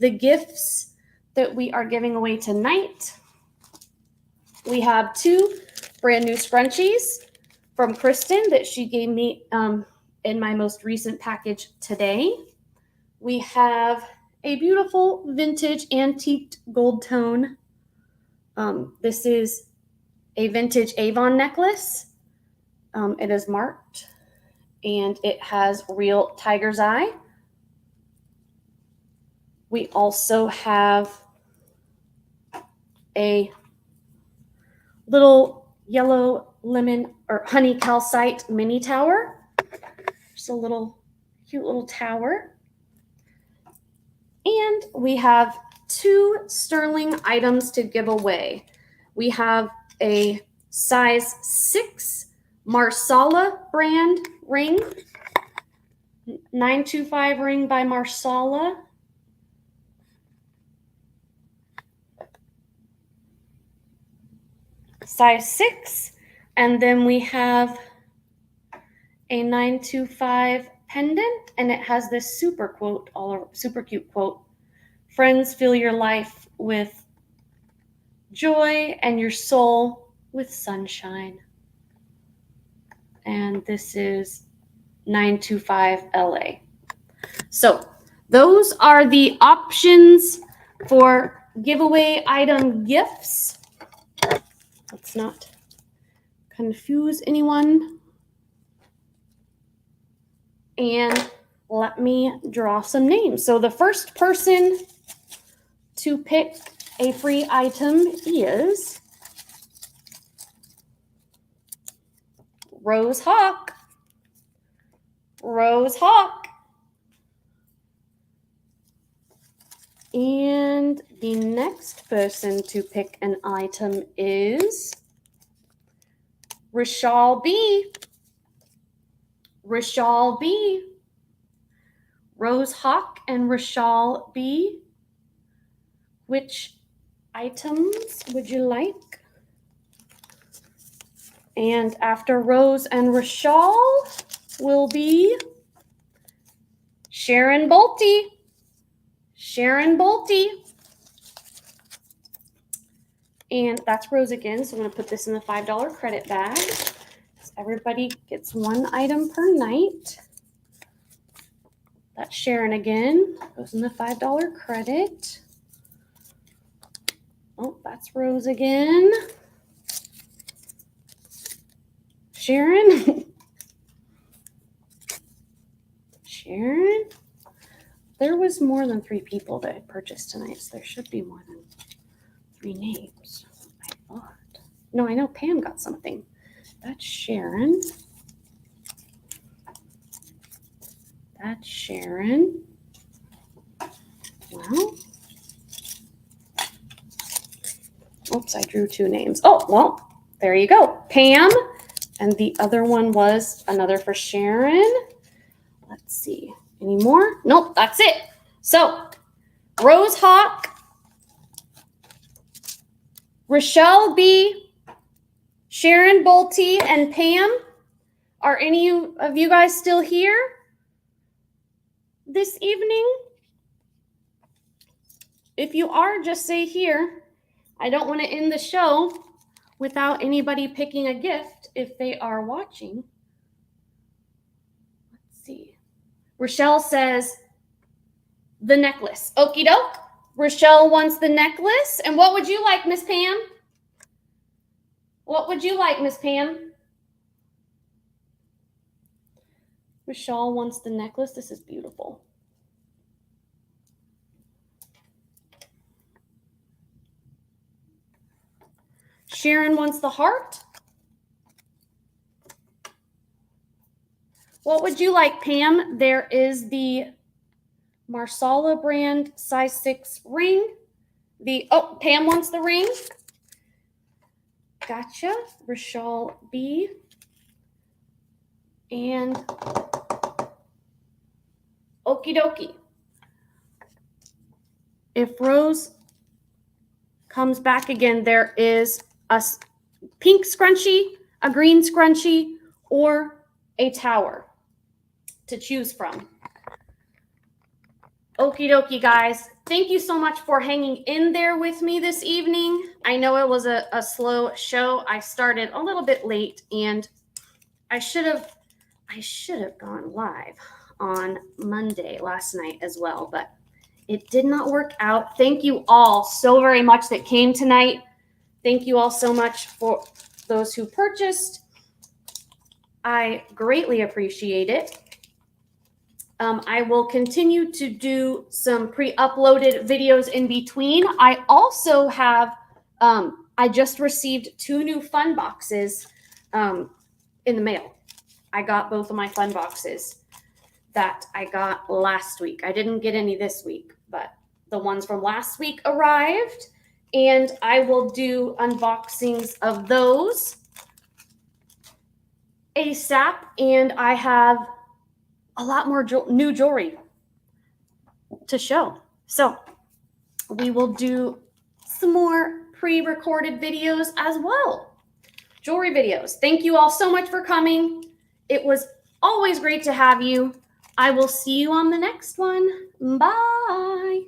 the gifts that we are giving away tonight. We have 2 brand new scrunchies from Kristen that she gave me in my most recent package today. We have a beautiful vintage antiqued gold tone. This is a vintage Avon necklace. It is marked and it has real tiger's eye. We also have a little yellow lemon or honey calcite mini tower. Just a little cute little tower. And we have 2 sterling items to give away. We have a size 6 Marsala brand ring, 925 ring by Marsala. Size 6. And then we have a 925 pendant, and it has this super quote, super cute quote. Friends, fill your life with joy and your soul with sunshine. And this is 925 LA. So those are the options for giveaway item gifts. Let's not confuse anyone. And let me draw some names. So the first person to pick a free item is Rose Hawk. Rose Hawk. And the next person to pick an item is Rishal B. Rishal B. Rose Hawk and Rishal B. Which items would you like? And after Rose and Rishal will be Sharon Bolte. Sharon Bolte. And that's Rose again, so I'm going to put this in the $5 credit bag. So everybody gets 1 item per night. That's Sharon again, goes in the $5 credit. Oh, that's Rose again. Sharon. Sharon. There was more than 3 people that had purchased tonight, so there should be more than 3 names, I thought. No, I know Pam got something. That's Sharon. That's Sharon. Well, oops, I drew 2 names. Oh, well, there you go. Pam. And the other one was another for Sharon. Let's see. Any more? Nope, that's it. So, Rose Hawk, Rochelle B, Sharon Bolte, and Pam. Are any of you guys still here this evening? If you are, just say here. I don't want to end the show without anybody picking a gift if they are watching. Let's see. Rochelle says the necklace. Okie doke. Rochelle wants the necklace. And what would you like, Miss Pam? What would you like, Miss Pam? Rochelle wants the necklace. This is beautiful. Sharon wants the heart. What would you like, Pam? There is the Marsala brand size 6 ring. Pam wants the ring. Gotcha. Rochelle B. And okie dokie. If Rose comes back again, there is a pink scrunchie, a green scrunchie, or a tower to choose from. Okie dokie, guys. Thank you so much for hanging in there with me this evening. I know it was a slow show. I started a little bit late, and I should have gone live on Monday last night as well, but it did not work out. Thank you all so very much that came tonight. Thank you all so much for those who purchased. I greatly appreciate it. I will continue to do some pre-uploaded videos in between. I also have, I just received 2 new fun boxes in the mail. I got both of my fun boxes that I got last week. I didn't get any this week, but the ones from last week arrived, and I will do unboxings of those ASAP, and I have a lot more new jewelry to show. So we will do some more pre-recorded videos as well. Jewelry videos. Thank you all so much for coming. It was always great to have you. I will see you on the next one. Bye.